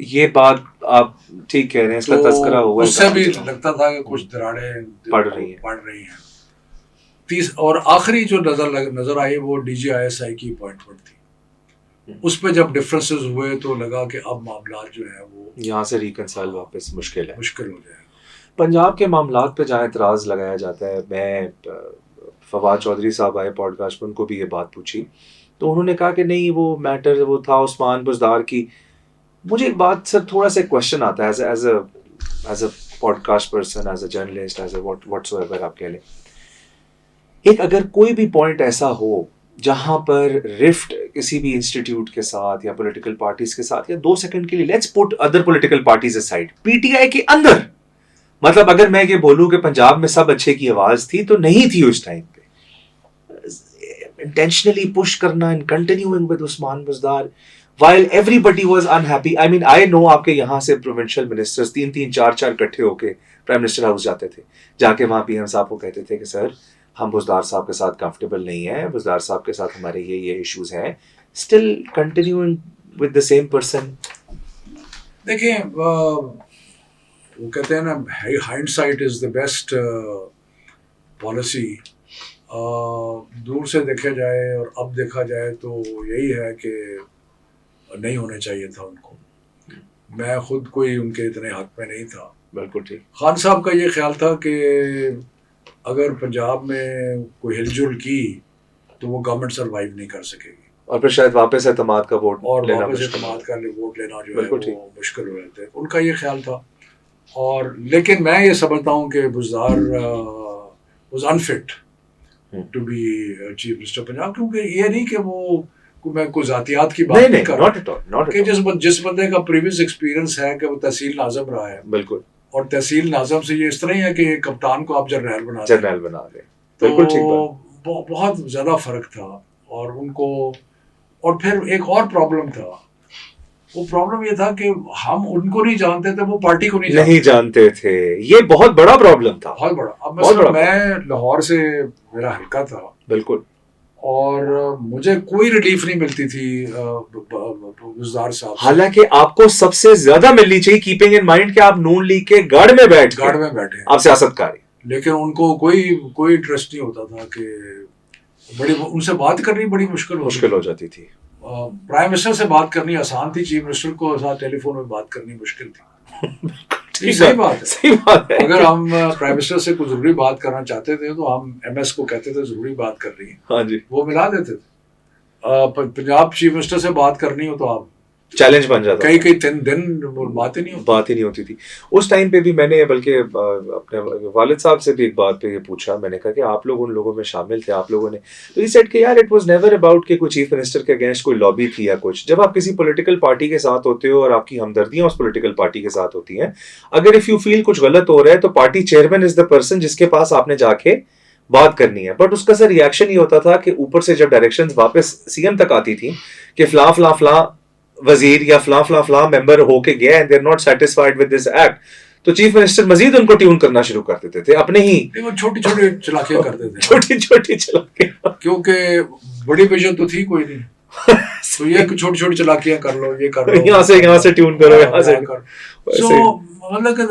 یہ بات آپ ٹھیک کہہ رہے ہیں, اس کا تذکرہ ہوا, اس سے بھی لگتا تھا کہ کچھ دراڑیں پڑ رہی ہیں. اور آخری جو نظر آئی وہ D G I S I کی اپوائنٹمنٹ تھی. اس پہ جب ڈفرینسز ہوئے تو لگا کہ اب معاملات جو ہیں وہ یہاں سے ریکنسائل واپس مشکل ہو جائے. پنجاب کے معاملات پہ جہاں اعتراض لگایا جاتا ہے, میں فواد چودھری صاحب آئے پوڈ کاسٹ پہ, ان کو بھی یہ بات پوچھی تو انہوں نے کہا کہ نہیں وہ میٹر وہ تھا عثمان بزدار کی. مجھے ایک بات سر تھوڑا سا کوشچن آتا ہے as a podcast person, as a journalist, as a whatsoever آپ کہہ لیں, ایک اگر کوئی بھی پوائنٹ ایسا ہو جہاں پر رفٹ کسی بھی انسٹیٹیوٹ کے ساتھ یا پولیٹیکل پارٹیز کے ساتھ, یا 2 سیکنڈ کے لیے let's put other political parties aside, P T I کے اندر, مطلب اگر میں یہ بولوں کہ پنجاب میں سب اچھے کی آواز تھی تو نہیں تھی اس ٹائم پہ. انٹینشنلی پش کرنا and continuing with Usman Buzdar while everybody was unhappy. I mean, I know آپ کے یہاں سے پروونشل منسٹرز 3 4 اکٹھے ہو کے پرائم منسٹر ہاؤس جاتے تھے, جا کے وہاں پی ایم صاحب کو کہتے تھے کہ سر ہم بزدار صاحب کے ساتھ کمفرٹیبل نہیں ہیں, بزدار صاحب کے ساتھ ہمارے یہ ایشوز ہیں, still continuing with the same person. دیکھیں وہ کہتے ہیں نا hindsight is the best policy. دور سے دیکھا جائے اور اب دیکھا جائے تو یہی ہے کہ نہیں ہونے چاہیے تھا ان کو. میں خود کوئی ان کے اتنے حق میں نہیں تھا. بالکل ٹھیک. خان صاحب کا یہ خیال تھا کہ اگر پنجاب میں کوئی ہل جل کی تو وہ گورنمنٹ سروائیو نہیں کر سکے گی. اور پھر شاید واپس اعتماد کا ووٹ اور لینا واپس مشکل اعتماد کا ووٹ لینا جو ہے بالکل ٹھیک. وہ مشکل ہو جاتے ہیں. ان کا یہ خیال تھا. اور لیکن میں یہ سمجھتا ہوں کہ Buzdar was unfit to be chief minister Punjab, کیونکہ یہ نہیں کہ وہ میں کوئی ذاتیات کی بات نہیں کر رہا کہ جس بندے کا پریویس ایکسپیرینس ہے کہ وہ تحصیل ناظم رہا ہے, بالکل, اور تحصیل ناظم سے یہ اس طرح ہی ہے کہ کپتان کو آپ جرنیل بنا دیں, بالکل ٹھیک بات. تو بہت زیادہ فرق تھا. اور ان کو, اور پھر ایک اور پرابلم تھا, وہ پرابلم یہ تھا کہ ہم ان کو نہیں جانتے تھے, وہ پارٹی کو نہیں جانتے تھے. یہ بہت بڑا پرابلم تھا, بہت بڑا. اب مثلا میں لاہور سے میرا حلقہ تھا, بالکل, اور مجھے کوئی ریلیف نہیں ملتی تھی بزدار صاحب, حالانکہ آپ کو سب سے زیادہ ملنی چاہیے, کیپنگ ان مائنڈ کہ آپ نون لیگ کے گاڑ میں بیٹھے آپ سیاست کاری. لیکن ان کو کوئی انٹرسٹ نہیں ہوتا تھا کہ بڑی ان سے بات کرنی بڑی مشکل ہو جاتی تھی. پرائم منسٹر سے بات کرنی آسان تھی, چیف منسٹر کو ساتھ ٹیلی فون میں بات کرنی مشکل تھی. صحیح بات ہے. اگر ہم پرائم منسٹر سے کوئی ضروری بات کرنا چاہتے تھے تو ہم ایم ایس کو کہتے تھے ضروری بات کر رہی ہے, ہاں جی, وہ ملا دیتے تھے. پنجاب چیف منسٹر سے بات کرنی ہو تو آپ چیلنج بن جاتا, کئی دن بات ہی نہیں ہوتی تھی. اس ٹائم پہ بھی میں نے بلکہ اپنے والد صاحب سے بھی ایک بات پہ یہ پوچھا, میں نے کہا کہ آپ لوگ ان لوگوں میں شامل تھے, آپ لوگوں نے, تو یہ سیٹ کہ یار اٹ واز نیور اباؤٹ کہ کوئی چیف منسٹر کے اگینسٹ کوئی لابی تھی یا کچھ. جب آپ کسی پولیٹیکل پارٹی کے ساتھ ہوتے ہو اور آپ کی ہمدردیاں اس پولیٹیکل پارٹی کے ساتھ ہوتی ہیں, اگر اف یو فیل کچھ غلط ہو رہا ہے تو party chairman is the person جس کے پاس آپ نے جا کے بات کرنی ہے. بٹ اس کا سر ریئیکشن یہ ہوتا تھا کہ اوپر سے جب ڈائریکشن واپس سی ایم تک آتی تھی کہ فلاں فلاں فلاں وزیر یا فلاں فلاں فلاں ممبر ہو کے گیا and they are not satisfied with this act, تو چیف منسٹر مزید ان کو ٹیون کرنا شروع کر دیتے تھے اپنے ہی, چھوٹی چھوٹی چلاکیاں کرتے تھے, چھوٹی چلاکیاں, کیونکہ بڑی ویژن تو تھی کوئی نہیں, تو یہ چھوٹی چھوٹی چلاکیاں کر لو, یہ کر لو, یہاں سے ٹیون کرو, یہاں سے. سو مطلب کہ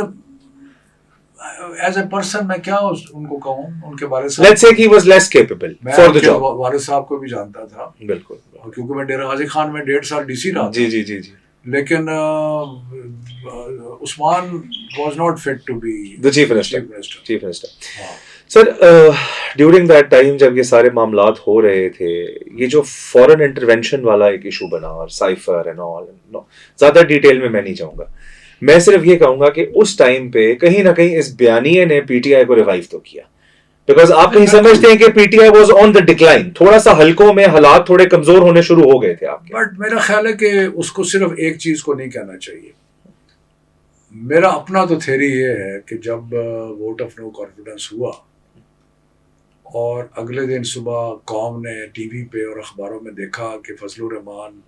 ایز اے پرسن میں کیا ان کو کہوں, ان کے بارے میں لیٹس سے کہ he was less capable for the job. والد صاحب کو بھی جانتا تھا, بالکل, کیونکہ میں ڈیرہ غازی خان میں 1.5 سال ڈی سی رہا. جی, لیکن Usman was not fit to be the chief minister. Sir during that time جب یہ سارے معاملات ہو رہے تھے, یہ جو فورن انٹروینشن والا ایک ایشو بنا اور سائفر اینڈ آل, زیادہ ڈیٹیل میں نہیں جاؤں گا, میں صرف یہ کہوں گا کہ اس ٹائم پہ کہیں نہ کہیں اس بیانیے نے پی ٹی آئی کو ریوائیو تو کیا, بیکاز آپ کہیں سمجھتے ہیں کہ P T I was on the decline, تھوڑا سا حلقوں میں حالات تھوڑے کمزور ہونے شروع ہو گئے تھے آپ کے. بٹ میرا خیال ہے کہ اس کو صرف ایک چیز کو نہیں کہنا چاہیے. میرا اپنا تو تھیری یہ ہے کہ جب ووٹ آف نو کانفیڈنس ہوا اور اگلے دن صبح قوم نے ٹی وی پہ اور اخباروں میں دیکھا کہ فضل الرحمان,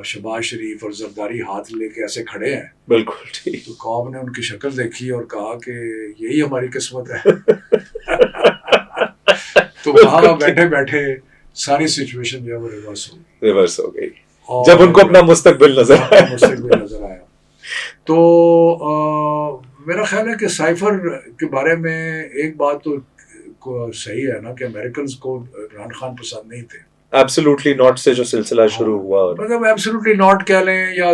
شہباز شریف اور زرداری ہاتھ لے کے ایسے کھڑے ہیں, بالکل ٹھیک, تو قوم نے ان کی شکل دیکھی اور کہا کہ یہی ہماری قسمت ہے. تو وہاں بیٹھے بیٹھے ساری سچویشن جو ہے وہ ریورس ہو گئی جب ان کو اپنا مستقبل نظر آیا. تو میرا خیال ہے کہ سائفر کے بارے میں ایک بات تو صحیح ہے نا کہ امریکنز کو عمران خان پسند نہیں تھے. ایبسولوٹلی ناٹ سے جو سلسلہ شروع ہوا, مطلب ایبسولوٹلی ناٹ کہہ لیں, یا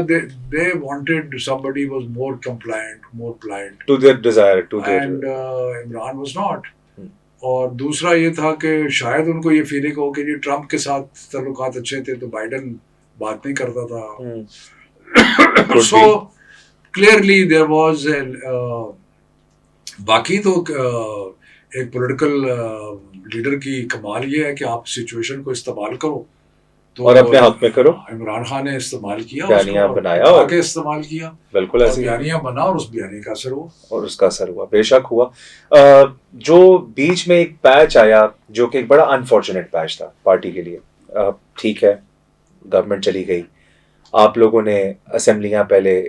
they wanted somebody was more compliant, more pliant to their desire, to their, and Imran was not. اور دوسرا یہ تھا کہ شاید ان کو یہ فیلنگ ہو کہ جی ٹرمپ کے ساتھ تعلقات اچھے تھے تو بائیڈن بات نہیں کرتا تھا. سو کلیئرلی دیر واز, باقی تو ایک پولیٹیکل لیڈر کی کمال یہ ہے کہ آپ سچویشن کو استعمال کرو, تو اور اپنے حق میں کرو. عمران خان نے استعمال کیا, بیانیہ بنایا اور آگے استعمال کیا, بالکل ایسے بیانیہ بنا اور اس بیانیے کا اثر ہوا, اور اس کا اثر ہوا, بے شک ہوا. جو بیچ میں ایک پیچ آیا جو کہ ایک بڑا انفارچونیٹ پیچ تھا پارٹی کے لیے. ٹھیک ہے, گورنمنٹ چلی گئی, آپ لوگوں نے اسمبلیاں پہلے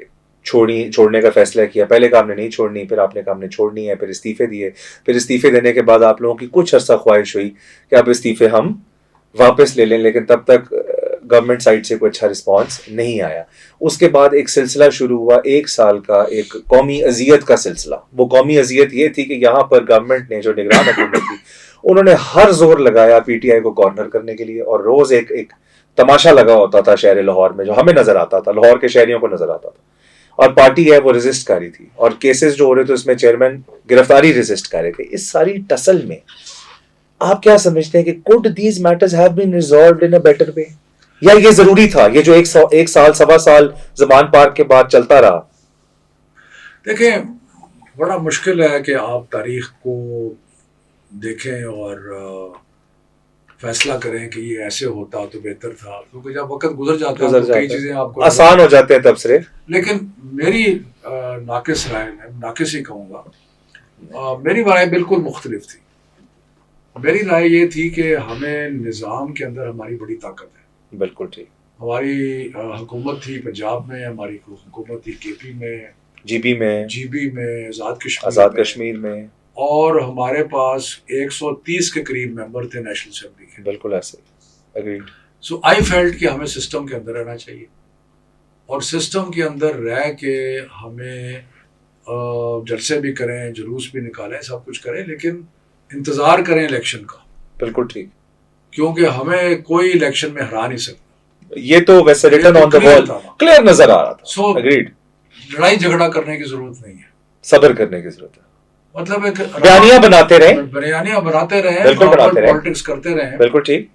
چھوڑنے کا فیصلہ کیا, پہلے کام نے نہیں چھوڑنی, پھر آپ نے کام نے چھوڑنی ہے, پھر استعفے دیے, پھر استعفے دینے کے بعد آپ لوگوں کی کچھ عرصہ خواہش ہوئی کہ اب استعفے ہم واپس لے لیں, لیکن تب تک گورنمنٹ سائڈ سے کوئی اچھا رسپانس نہیں آیا. اس کے بعد ایک سلسلہ شروع ہوا 1 سال کا, ایک قومی اذیت کا سلسلہ. وہ قومی اذیت یہ تھی کہ یہاں پر گورنمنٹ نے, جو نگران حکومت تھی, انہوں نے ہر زور لگایا پی ٹی آئی کو کارنر کرنے کے لیے, اور روز ایک تماشا لگا ہوتا تھا شہر لاہور میں, جو ہمیں نظر آتا تھا, لاہور کے شہریوں کو نظر آتا تھا. اور پارٹی ہے وہ ریزسٹ کر رہی تھی, اور کیسز جو ہو رہے تھے اس میں چیئرمین گرفتاری ریزسٹ کر رہے تھے. اس ساری ٹسل میں آپ کیا سمجھتے ہیں کہ could these matters have been resolved in a better way, یا یہ ضروری تھا یہ جو ایک سال سوا سال زمان پارک کے بعد چلتا رہا؟ دیکھیں بڑا مشکل ہے کہ آپ تاریخ کو دیکھیں اور فیصلہ کریں کہ یہ ایسے ہوتا تو بہتر تھا، کیونکہ جب وقت گزر جاتا ہے تو کئی چیزیں آپ کو آسان ہو جاتے ہیں تبصرے. لیکن میری ناقص رائے، میں ناقص ہی کہوں گا، میری رائے بالکل مختلف تھی. میری رائے یہ تھی کہ ہمیں نظام کے اندر ہماری بڑی طاقت ہے. بالکل ٹھیک. ہماری حکومت تھی پنجاب میں، ہماری حکومت تھی کے پی میں، جی بی میں، آزاد کشمیر میں، اور ہمارے پاس 130 کے قریب ممبر تھے نیشنل اسمبلی کے. بالکل ایسے اگریڈ. سو آئی فیلٹ کہ ہمیں سسٹم کے اندر رہنا چاہیے، اور سسٹم کے اندر رہ کے ہمیں جلسے بھی کریں، جلوس بھی نکالیں، سب کچھ کریں، لیکن انتظار کریں الیکشن کا. بالکل ٹھیک. کیونکہ ہمیں کوئی الیکشن میں ہرا نہیں سکتا. یہ تو ویسے ریٹن آن دا وال کلیئر نظر آ رہا تھا. سو اگریڈ. لڑائی جھگڑا کرنے کی ضرورت نہیں ہے، صبر کرنے کی ضرورت ہے. مطلب ایک بیانیاں بناتے رہیں، بالکل بناتے رہیں، پالیٹکس کرتے رہیں. بالکل ٹھیک.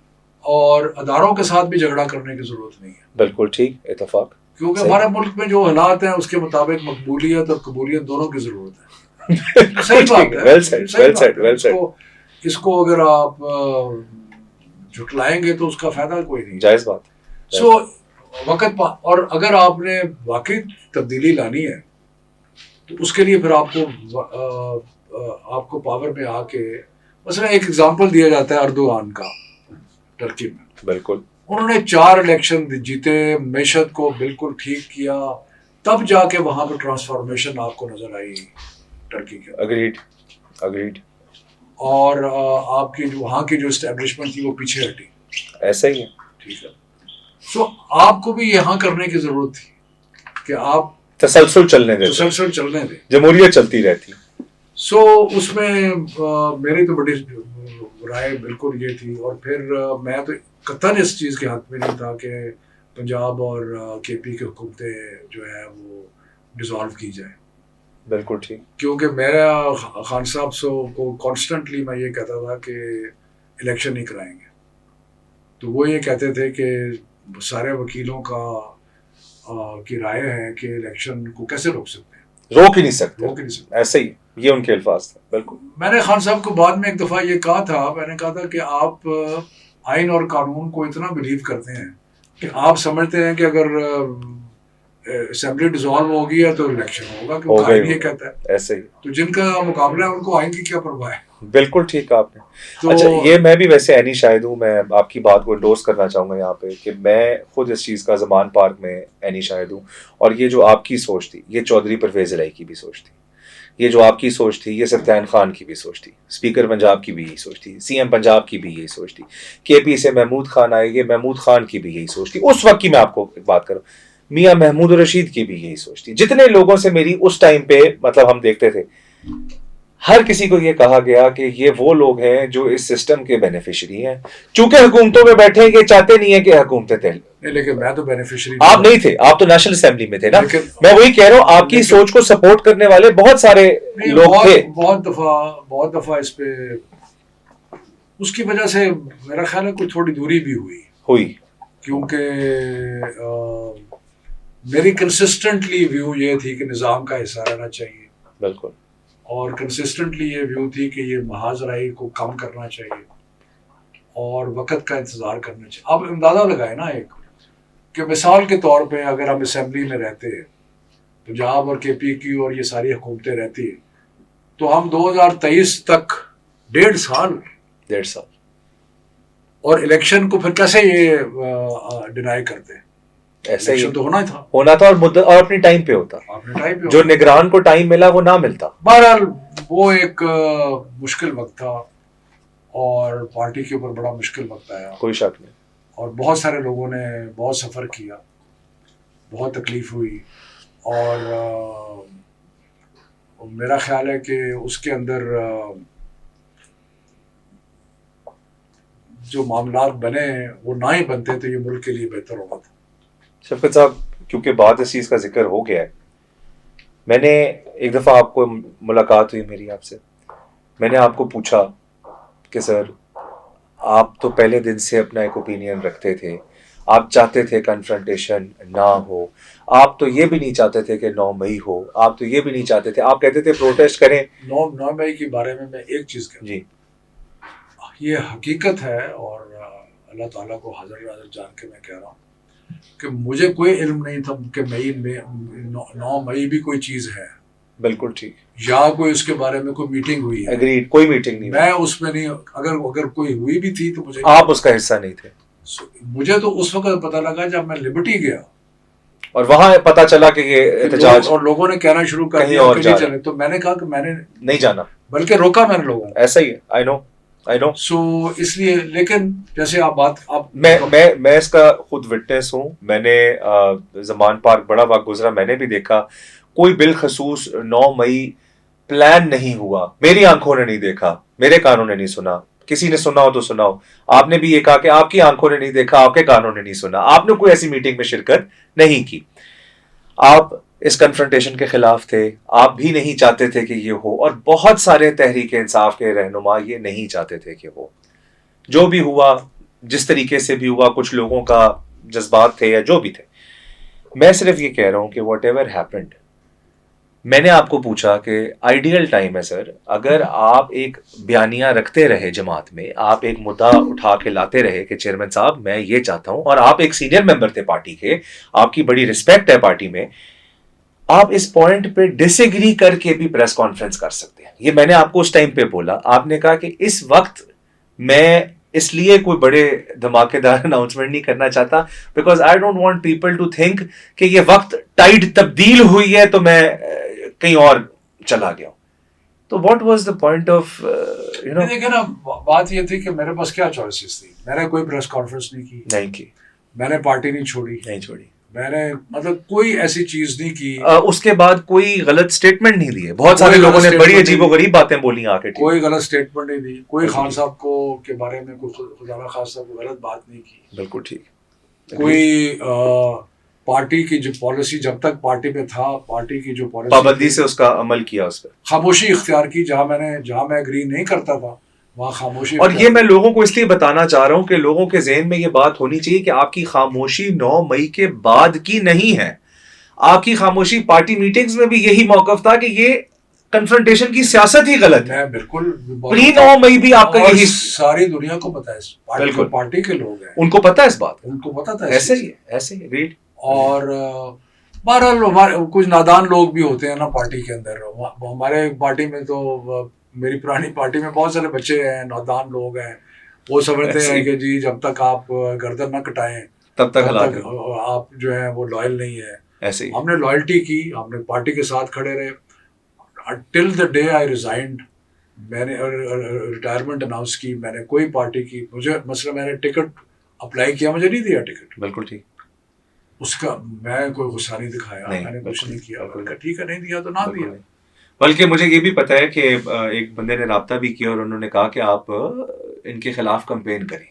اور اداروں کے ساتھ بھی جھگڑا کرنے کی ضرورت نہیں ہے. بالکل ٹھیک. اتفاق. کیونکہ ہمارے ملک میں جو حالات ہیں اس کے مطابق مقبولیت اور قبولیت دونوں کی ضرورت ہے. صحیح بات ہے. Well said. اس کو اگر آپ جھٹلائیں گے تو اس کا فائدہ کوئی نہیں. جائز بات. سو وقت اور اگر آپ نے واقعی تبدیلی لانی ہے تو اس کے لیے پھر آپ کو پاور میں آ کے، مثلا ایک ایگزامپل دیا جاتا ہے اردوغان کا ترکی میں. بالکل. انہوں نے 4 الیکشن جیتے، معیشت کو بالکل ٹھیک کیا، تب جا کے وہاں پہ ٹرانسفارمیشن آپ کو نظر آئی ترکی کے. اگریڈ. اور آپ کی وہاں کی جو اسٹیبلشمنٹ تھی وہ پیچھے ہٹی. ایسا ہی ہے. ٹھیک ہے. سو آپ کو بھی یہاں کرنے کی ضرورت تھی کہ آپ تسلسل چلنے دیں، جمہوریت چلتی رہتی. سو اس میں میری تو بڑی رائے بالکل یہ تھی. اور پھر میں تو قطعاً اس چیز کے حق میں نہیں تھا کہ پنجاب اور کے پی کی حکومتیں جو ہے وہ ڈیزالو کی جائیں. بالکل ٹھیک. کیونکہ میرا خان صاحب کو کانسٹنٹلی میں یہ کہتا تھا کہ الیکشن نہیں کرائیں گے. تو وہ یہ کہتے تھے کہ سارے وکیلوں کی رائے ہے کہ الیکشن کو کیسے روک سکتے ہیں، روک ہی نہیں سکتے. ایسے ہی یہ ان کے الفاظ تھے. بالکل. میں نے خان صاحب کو بعد میں ایک دفعہ یہ کہا تھا، میں نے کہا تھا کہ آپ آئین اور قانون کو اتنا بلیو کرتے ہیں کہ آپ سمجھتے ہیں کہ اگر اسمبلی ڈیزالو ہوگی ہے تو الیکشن ہوگا، کیونکہ آئین یہ کہتا ہے. ایسے ہی. تو جن کا مقابلہ ہے ان کو آئین کی کیا پرواہ ہے. بالکل ٹھیک آپ نے. اچھا یہ میں بھی ویسے عینی شاہد ہوں، میں آپ کی بات کو انڈورس کرنا چاہوں گا یہاں پہ کہ میں خود اس چیز کا زمان پارک میں عینی شاہد ہوں. اور یہ جو آپ کی سوچ تھی یہ چودھری پرویز الہی کی بھی سوچ تھی، یہ جو آپ کی سوچ تھی یہ سفیان خان کی بھی سوچ تھی، اسپیکر پنجاب کی بھی یہی سوچ تھی، سی ایم پنجاب کی بھی یہی سوچ تھی، کے پی سے محمود خان آئے گے، محمود خان کی بھی یہی سوچ تھی. اس وقت کی میں آپ کو بات کروں، میاں محمود رشید کی بھی یہی سوچ تھی. جتنے لوگوں سے میری اس ٹائم پہ مطلب ہم دیکھتے تھے، ہر کسی کو یہ کہا گیا کہ یہ وہ لوگ ہیں جو اس سسٹم کے بینیفیشری ہیں. چونکہ حکومتوں میں بیٹھے یہ چاہتے نہیں ہیں کہ حکومتیں تھے. لیکن میں تو بینیفیشری، آپ نہیں تھے، آپ تو نیشنل اسمبلی میں تھے نا. میں وہی کہہ رہا ہوں آپ کی سوچ کو سپورٹ کرنے والے بہت سارے لوگ تھے. بہت دفعہ اس پہ اس کی وجہ سے میرا خیال ہے کوئی تھوڑی دوری بھی ہوئی، کیونکہ میری کنسسٹنٹلی ویو یہ تھی کہ نظام کا حصہ رہنا چاہیے. بالکل. اور کنسسٹنٹلی یہ ویو تھی کہ یہ محاذ رائی کو کم کرنا چاہیے اور وقت کا انتظار کرنا چاہیے. اب اندازہ لگائے نا ایک کہ مثال کے طور پہ اگر ہم اسمبلی میں رہتے ہیں، پنجاب اور کے پی کی اور یہ ساری حکومتیں رہتی ہیں، تو ہم 2023 تک 1.5 سال اور الیکشن کو پھر کیسے یہ ڈینائی کرتے ہیں. ایسا ہی تو ہونا تھا اور اپنی ٹائم پہ ہوتا. جو نگران کو ٹائم ملا وہ نہ ملتا. بہرحال وہ ایک مشکل وقت تھا اور پارٹی کے اوپر بڑا مشکل وقت آیا، کوئی شک نہیں. اور بہت سارے لوگوں نے بہت سفر کیا، بہت تکلیف ہوئی. اور میرا خیال ہے کہ اس کے اندر جو معاملات بنے وہ نہ ہی بنتے تو یہ ملک کے لیے بہتر ہوگا تھا. شفقت صاحب کیونکہ بات اس چیز کا ذکر ہو گیا ہے، میں نے ایک دفعہ آپ کو ملاقات ہوئی میری آپ سے، میں نے آپ کو پوچھا کہ سر آپ تو پہلے دن سے اپنا ایک اوپینین رکھتے تھے, آپ چاہتے تھے کنفرنٹیشن نہ ہو, آپ تو یہ بھی نہیں چاہتے تھے کہ 9 مئی ہو, آپ تو یہ بھی نہیں چاہتے تھے, آپ کہتے تھے پروٹیسٹ کریں. 9 مئی کے بارے میں ایک چیز کہتا ہوں, جی یہ حقیقت ہے اور اللہ تعالیٰ کو حاضر ناظر جان کے میں کہہ رہا ہوں کہ مجھے کوئی علم نہیں تھا کہ 9 مئی بھی کوئی چیز ہے, بالکل ٹھیک, یا کوئی اس کے بارے میں کوئی میٹنگ ہوئی ہے. ایگریڈ, کوئی میٹنگ نہیں, میں اس میں نہیں, اگر کوئی ہوئی بھی تھی تو مجھے, آپ اس کا حصہ نہیں تھے. مجھے تو اس وقت پتہ لگا جب میں لبرٹی گیا اور وہاں پتا چلا کہ یہ احتجاج, اور لوگوں نے کہنا شروع کر دیا کہ نہیں چلے, تو میں نے کہا کہ میں نے نہیں جانا, بلکہ روکا میں نے لوگوں کو. ایسا ہی ہے, آئی نو. سو اس لیے, لیکن جیسے آپ بات, میں اس کا خود وٹنس ہوں. میں نے زمان پارک بڑا وقت گزرا, میں نے بھی دیکھا کوئی بالخصوص 9 مئی پلان نہیں ہوا, میری آنکھوں نے نہیں دیکھا, میرے کانوں نے نہیں سنا, کسی نے سنا ہو تو سنا ہو. آپ نے بھی یہ کہا کہ آپ کی آنکھوں نے نہیں دیکھا, آپ کے کانوں نے نہیں سنا, آپ نے کوئی ایسی میٹنگ میں شرکت نہیں کی. آپ اس کنفرنٹیشن کے خلاف تھے, آپ بھی نہیں چاہتے تھے کہ یہ ہو, اور بہت سارے تحریک انصاف کے رہنما یہ نہیں چاہتے تھے کہ ہو. جو بھی ہوا, جس طریقے سے بھی ہوا, کچھ لوگوں کا جذبات تھے یا جو بھی تھے. میں صرف یہ کہہ رہا ہوں کہ واٹ ایور ہیپنڈ, میں نے آپ کو پوچھا کہ آئیڈیل ٹائم ہے سر, اگر آپ ایک بیانیہ رکھتے رہے جماعت میں, آپ ایک مدعا اٹھا کے لاتے رہے کہ چیئرمین صاحب میں یہ چاہتا ہوں, اور آپ ایک سینئر ممبر تھے پارٹی کے, آپ کی بڑی رسپیکٹ ہے پارٹی میں, آپ اس پوائنٹ پہ ڈس ایگری کر کے بھی پریس کانفرنس کر سکتے ہیں. یہ میں نے آپ کو اس ٹائم پہ بولا, آپ نے کہا کہ اس وقت میں اس لیے کوئی بڑے دھماکے دار اناؤنسمنٹ نہیں کرنا چاہتا, because I don't want people to think کہ یہ وقت ٹائڈ تبدیل ہوئی ہے تو میں کہیں اور چلا گیا ہوں. تو what was the point of دیکھیں نا, بات یہ تھی کہ میرے پاس کیا چوائسیز تھی. میں نے کوئی پریس کانفرنس نہیں کی, میں نے پارٹی نہیں چھوڑی, میں نے مطلب کوئی ایسی چیز نہیں کی. اس کے بعد کوئی غلط سٹیٹمنٹ نہیں دیے, بہت سارے لوگوں نے بڑی عجیب و غریب باتیں بولی آ کے, کوئی غلط سٹیٹمنٹ نہیں دی, کوئی خان صاحب کو کے بارے میں کوئی خدا نخواستہ کوئی غلط بات نہیں کی. بالکل ٹھیک. کوئی پارٹی کی جو پالیسی, جب تک پارٹی میں تھا, پارٹی کی جو پالیسی پابندی سے اس کا عمل کیا, اس پہ خاموشی اختیار کی. جہاں میں اگری نہیں کرتا تھا وہاں خاموشی. اور یہ میں لوگوں کو اس لیے بتانا چاہ رہا ہوں کہ لوگوں کے ذہن میں یہ بات ہونی چاہیے کہ آپ کی خاموشی 9 مئی کے بعد کی نہیں ہے. آپ کی خاموشی پارٹی میٹنگز میں بھی یہی موقف تھا کہ یہ کنفرنٹیشن کی سیاست ہی غلط ہے. بالکل پری 9 مئی بھی آپ کا یہی, ساری دنیا کو پتا ہے, پارٹی کے لوگ ہیں, ان کو پتا ہے اس بات, ان کو پتا تھا, ایسے ہی ریڈ. اور بہرحال کچھ نادان لوگ بھی ہوتے ہیں نا پارٹی کے اندر. ہمارے پارٹی میں تو, میری پرانی پارٹی میں بہت سارے بچے ہیں, نادان لوگ ہیں, وہ سمجھتے ہیں کہ جی جب تک آپ گردن نہ کٹائیں تب تک آپ جو ہیں وہ لائل نہیں ہے. ایسے ہی ہم نے لائلٹی کی, ہم نے پارٹی کے ساتھ کھڑے رہے ٹل دا ڈے آئی ریزائنڈ. میں نے ریٹائرمنٹ اناؤنس کی, میں نے کوئی پارٹی کی, مجھے مثلا میں نے ٹکٹ اپلائی کیا, مجھے نہیں دیا ٹکٹ. بالکل ٹھیک. اس کا میں کوئی غصہ نہیں دکھایا, میں نے کچھ نہیں کیا, ٹھیک ہے نہیں دیا تو نہ دیا. بلکہ مجھے یہ بھی پتا ہے کہ ایک بندے نے رابطہ بھی کیا اور انہوں نے کہا کہ آپ ان کے خلاف کمپین کریں.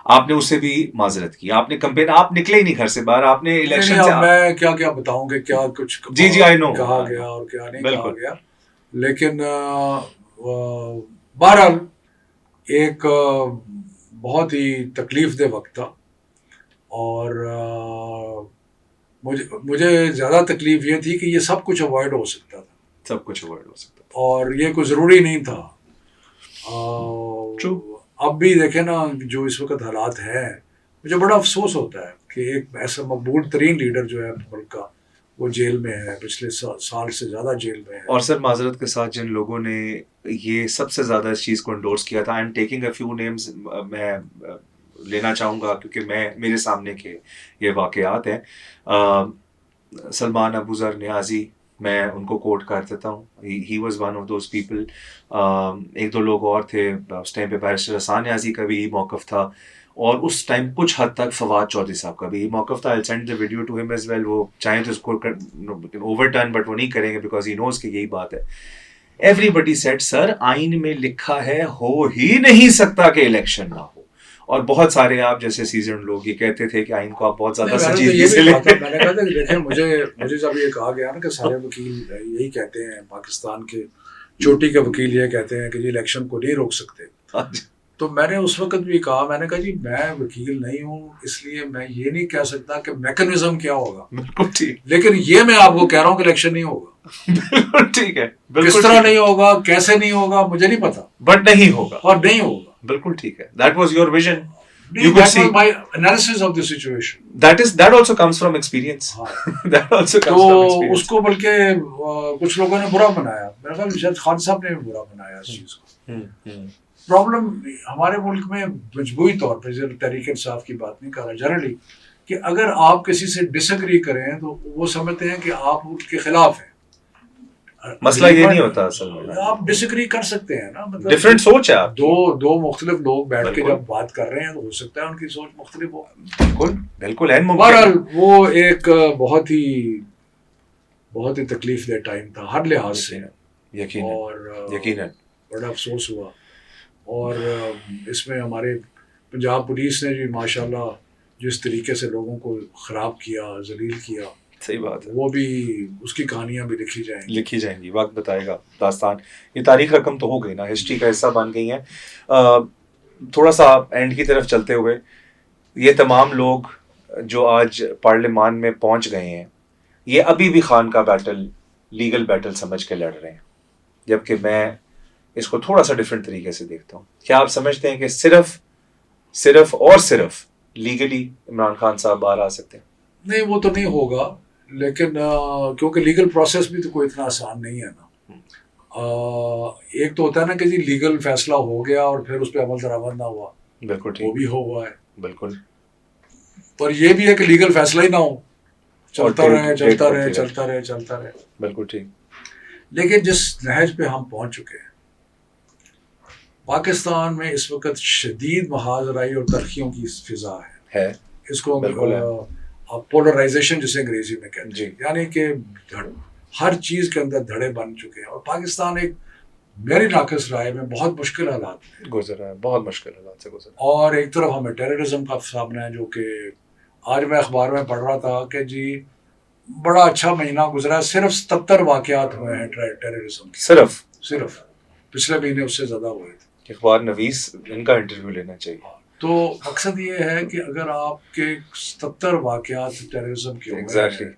آپ نے اس سے بھی معذرت کی, آپ نے کمپین, آپ نکلے ہی نہیں گھر سے باہر, آپ نے الیکشن سے, میں کیا بتاؤں کہ کیا کچھ جی آئی نو کہا گیا اور کیا نہیں کہا گیا. لیکن بہرحال ایک بہت ہی تکلیف دہ وقت تھا, اور مجھے زیادہ تکلیف یہ تھی کہ یہ سب کچھ اوائڈ ہو سکتا تھا, سب کچھ اوائڈ ہو سکتا تھا, اور یہ کوئی ضروری نہیں تھا. اب بھی دیکھیں نا جو اس وقت حالات ہیں, مجھے بڑا افسوس ہوتا ہے کہ ایک ایسا مقبول ترین لیڈر جو ہے ملک کا وہ جیل میں ہے, پچھلے سال سے زیادہ جیل میں ہے. اور سر معذرت کے ساتھ جن لوگوں نے یہ سب سے زیادہ اس چیز کو انڈورس کیا تھا, I am taking a few names, میں لینا چاہوں گا کیونکہ میرے سامنے کے یہ واقعات ہیں. سلمان ابو ذر نیازی, میں ان کو کوٹ کر دیتا ہوں, he was one of those people. ایک دو لوگ اور تھے اس ٹائم پہ, بیرسٹر حسان نیازی کا بھی یہی موقف تھا, اور اس ٹائم کچھ حد تک فواد چودھری صاحب کا بھی یہی موقف تھا. I'll send the video to him as well. وہ چاہیں تو اس کو اوور ٹرن, بٹ وہ نہیں کریں گے بیکاز ہی نوز کہ یہی بات ہے. ایوری بڈی سیڈ سر آئین میں لکھا ہے ہو ہی نہیں سکتا کہ الیکشن نہ ہو, اور بہت سارے آپ جیسے سیزن لوگ یہ کہتے تھے کہ آئین کو آپ بہت زیادہ سنجیدگی سے لیتے ہیں. میں نے کہا تھا کہ دیکھیں مجھے جب یہ کہا گیا نا کہ سارے وکیل یہی کہتے ہیں, پاکستان کے چوٹی کے وکیل یہ کہتے ہیں کہ یہ الیکشن کو نہیں روک سکتے, تو میں نے اس وقت بھی کہا, میں نے کہا جی میں وکیل نہیں ہوں, اس لیے میں یہ نہیں کہہ سکتا کہ میکنزم کیا ہوگا, بالکل ٹھیک, لیکن یہ میں آپ کو کہہ رہا ہوں کہ الیکشن نہیں ہوگا. بالکل ٹھیک ہے, کس طرح نہیں ہوگا, کیسے نہیں ہوگا, مجھے نہیں پتا, بٹ نہیں ہوگا, اور نہیں ہوگا. بالکل ٹھیک ہے. That was your vision. You could see my analysis of the situation. That also comes from experience. That also comes from experience. تو اس کو بلکہ کچھ لوگوں نے برا بنایا, میرا خیال شاید خان صاحب نے بھی برا بنایا اس چیز کو. پرابلم ہمارے ملک میں مجموعی طور پہ تحریک انصاف کی بات نہیں کر رہا, جنرلی, کہ اگر آپ کسی سے ڈس ایگری کریں تو وہ سمجھتے ہیں کہ آپ ان کے خلاف ہیں. مسئلہ یہ نہیں ہوتا اصل میں, آپ ڈس ایگری کر سکتے ہیں نا, مطلب ڈفرینٹ سوچ ہے آپ, دو مختلف لوگ بیٹھ کے جب بات کر رہے ہیں تو ہو سکتا ہے ان کی سوچ مختلف ہو. بالکل بالکل. بہرحال وہ ایک بہت ہی تکلیف دہ ٹائم تھا ہر لحاظ سے, اور یقیناً بڑا افسوس ہوا. اور اس میں ہمارے پنجاب پولیس نے بھی ماشاءاللہ جس طریقے سے لوگوں کو خراب کیا, ذلیل کیا, صحیح بات ہے, وہ بھی اس کی کہانیاں بھی لکھی جائیں گی, وقت بتائے گا داستان. یہ تاریخ رقم تو ہو گئی نا, ہسٹری کا حصہ بن گئی ہیں. تھوڑا سا اینڈ کی طرف چلتے ہوئے, یہ تمام لوگ جو آج پارلیمان میں پہنچ گئے ہیں, یہ ابھی بھی خان کا بیٹل لیگل بیٹل سمجھ کے لڑ رہے ہیں, جبکہ میں اس کو تھوڑا سا ڈفرینٹ طریقے سے دیکھتا ہوں. کیا آپ سمجھتے ہیں کہ صرف لیگلی عمران خان صاحب باہر آ سکتے ہیں؟ نہیں, وہ تو نہیں ہوگا, لیکن کیونکہ لیگل پروسیس بھی تو کوئی اتنا آسان نہیں ہے نا. ایک تو ہوتا ہے نا کہ جی لیگل فیصلہ ہو گیا اور پھر اس پہ عمل درآمد نہ ہوا, بالکل ٹھیک, وہ بھی ہوا ہے, بالکل. اور یہ بھی ہے کہ لیگل فیصلہ ہی نہ ہو, چلتا رہے. بالکل ٹھیک. لیکن جس نہج پہ ہم پہنچ چکے ہیں, پاکستان میں اس وقت شدید محاذرائی اور تلخیوں کی فضا ہے. اس کو پولرائزیشن جسے انگریزی میں کہتے ہیں, یعنی کہ ہر چیز کے اندر دھڑے بن چکے ہیں, اور پاکستان ایک میری ناقص رائے میں بہت مشکل حالات میں گزرا ہے, بہت مشکل حالات سے گزرا. اور ایک طرف ہمیں ٹیررزم کا سامنا ہے, جو کہ آج میں اخبار میں پڑھ رہا تھا کہ جی بڑا اچھا مہینہ گزرا, صرف 77 واقعات ہوئے ہیں ٹیررزم کے, صرف پچھلے مہینے اس سے زیادہ ہوئے تھے. اخبار نویس ان کا انٹرویو لینا چاہیے. تو مقصد یہ ہے کہ اگر آپ کے 77 واقعات ٹیررزم کے ہوئے ہیں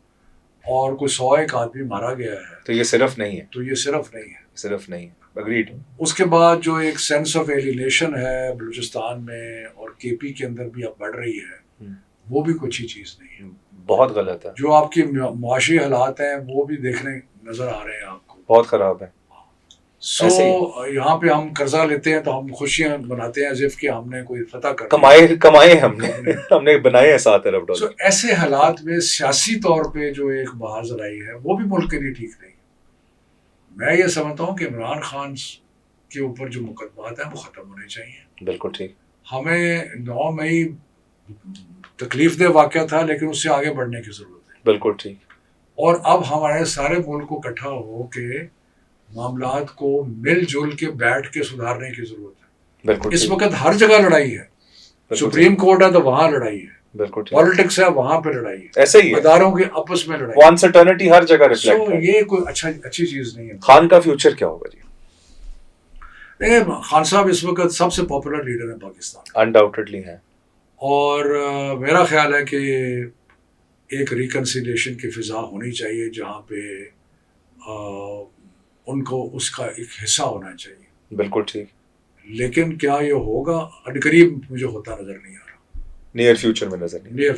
اور کوئی 101 آدمی مارا گیا ہے, تو یہ صرف نہیں ہے. اگریڈ. اس کے بعد جو ایک سینس آف ایلینیشن ہے بلوچستان میں اور کے پی کے اندر بھی اب بڑھ رہی ہے, وہ بھی کوئی اچھی چیز نہیں ہے, بہت غلط ہے. جو آپ کی معاشی حالات ہیں وہ بھی دیکھنے نظر آ رہے ہیں آپ کو, بہت خراب ہے. یہاں پہ ہم قرضہ لیتے ہیں تو ہم خوشیاں مناتے ہیں as if کہ ہم نے کوئی فتح کر کمائے ہم نے بنائے ہیں $7 ارب. ایسے حالات میں سیاسی طور پہ جو ایک محاذرائی ہے وہ بھی ملک کے لیے ٹھیک نہیں. میں یہ سمجھتا ہوں کہ عمران خان کے اوپر جو مقدمات ہیں وہ ختم ہونے چاہیے. بالکل ٹھیک. ہمیں 9 مئی تکلیف دہ واقعہ تھا, لیکن اس سے آگے بڑھنے کی ضرورت ہے. بالکل ٹھیک. اور اب ہمارے سارے ملک کو اکٹھا ہو کے معاملات کو مل جل کے بیٹھ کے سدھارنے کی ضرورت ہے. بالکل. اس وقت ہر جگہ لڑائی ہے, سپریم کورٹ ہے تو وہاں لڑائی ہے, بالکل پالیٹکس ہے وہاں پہ لڑائی ہے, ایسے ہی اداروں کے آپس میں لڑائی, انسرٹینٹی ہر جگہ ریفلیکٹ ہے. یہ کوئی اچھی چیز نہیں ہے. خان کا فیوچر کیا ہوگا جی؟ خان صاحب اس وقت سب سے پاپولر لیڈر ہیں پاکستان, انڈاؤٹڈلی ہیں, اور میرا خیال ہے کہ ایک ریکنسیلیشن کی فضا ہونی چاہیے جہاں پہ ان کو اس کا ایک حصہ ہونا چاہیے. بالکل ٹھیک. لیکن کیا یہ ہوگا عنقریب مجھے ہوتا نظر نہیں آ رہا, نیئر فیوچر میں نظر نہیں آ رہا.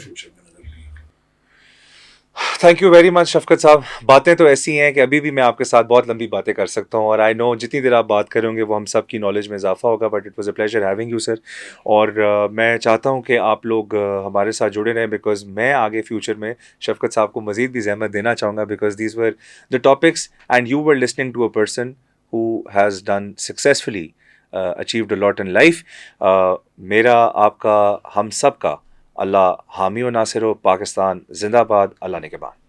تھینک یو ویری مچ شفقت صاحب. باتیں تو ایسی ہیں کہ ابھی بھی میں آپ کے ساتھ بہت لمبی باتیں کر سکتا ہوں, اور آئی نو جتنی دیر آپ بات کریں گے وہ ہم سب کی نالج میں اضافہ ہوگا, but it was a pleasure having you sir. اور میں چاہتا ہوں کہ آپ لوگ ہمارے ساتھ جڑے رہیں, بیکاز میں آگے فیوچر میں شفقت صاحب کو مزید بھی زحمت دینا چاہوں گا, because these were the topics and you were listening to a person who has done successfully achieved a lot in life. میرا, آپ کا, ہم سب کا اللہ حامی و ناصر ہو. پاکستان زندہ باد. اللہ نگہبان.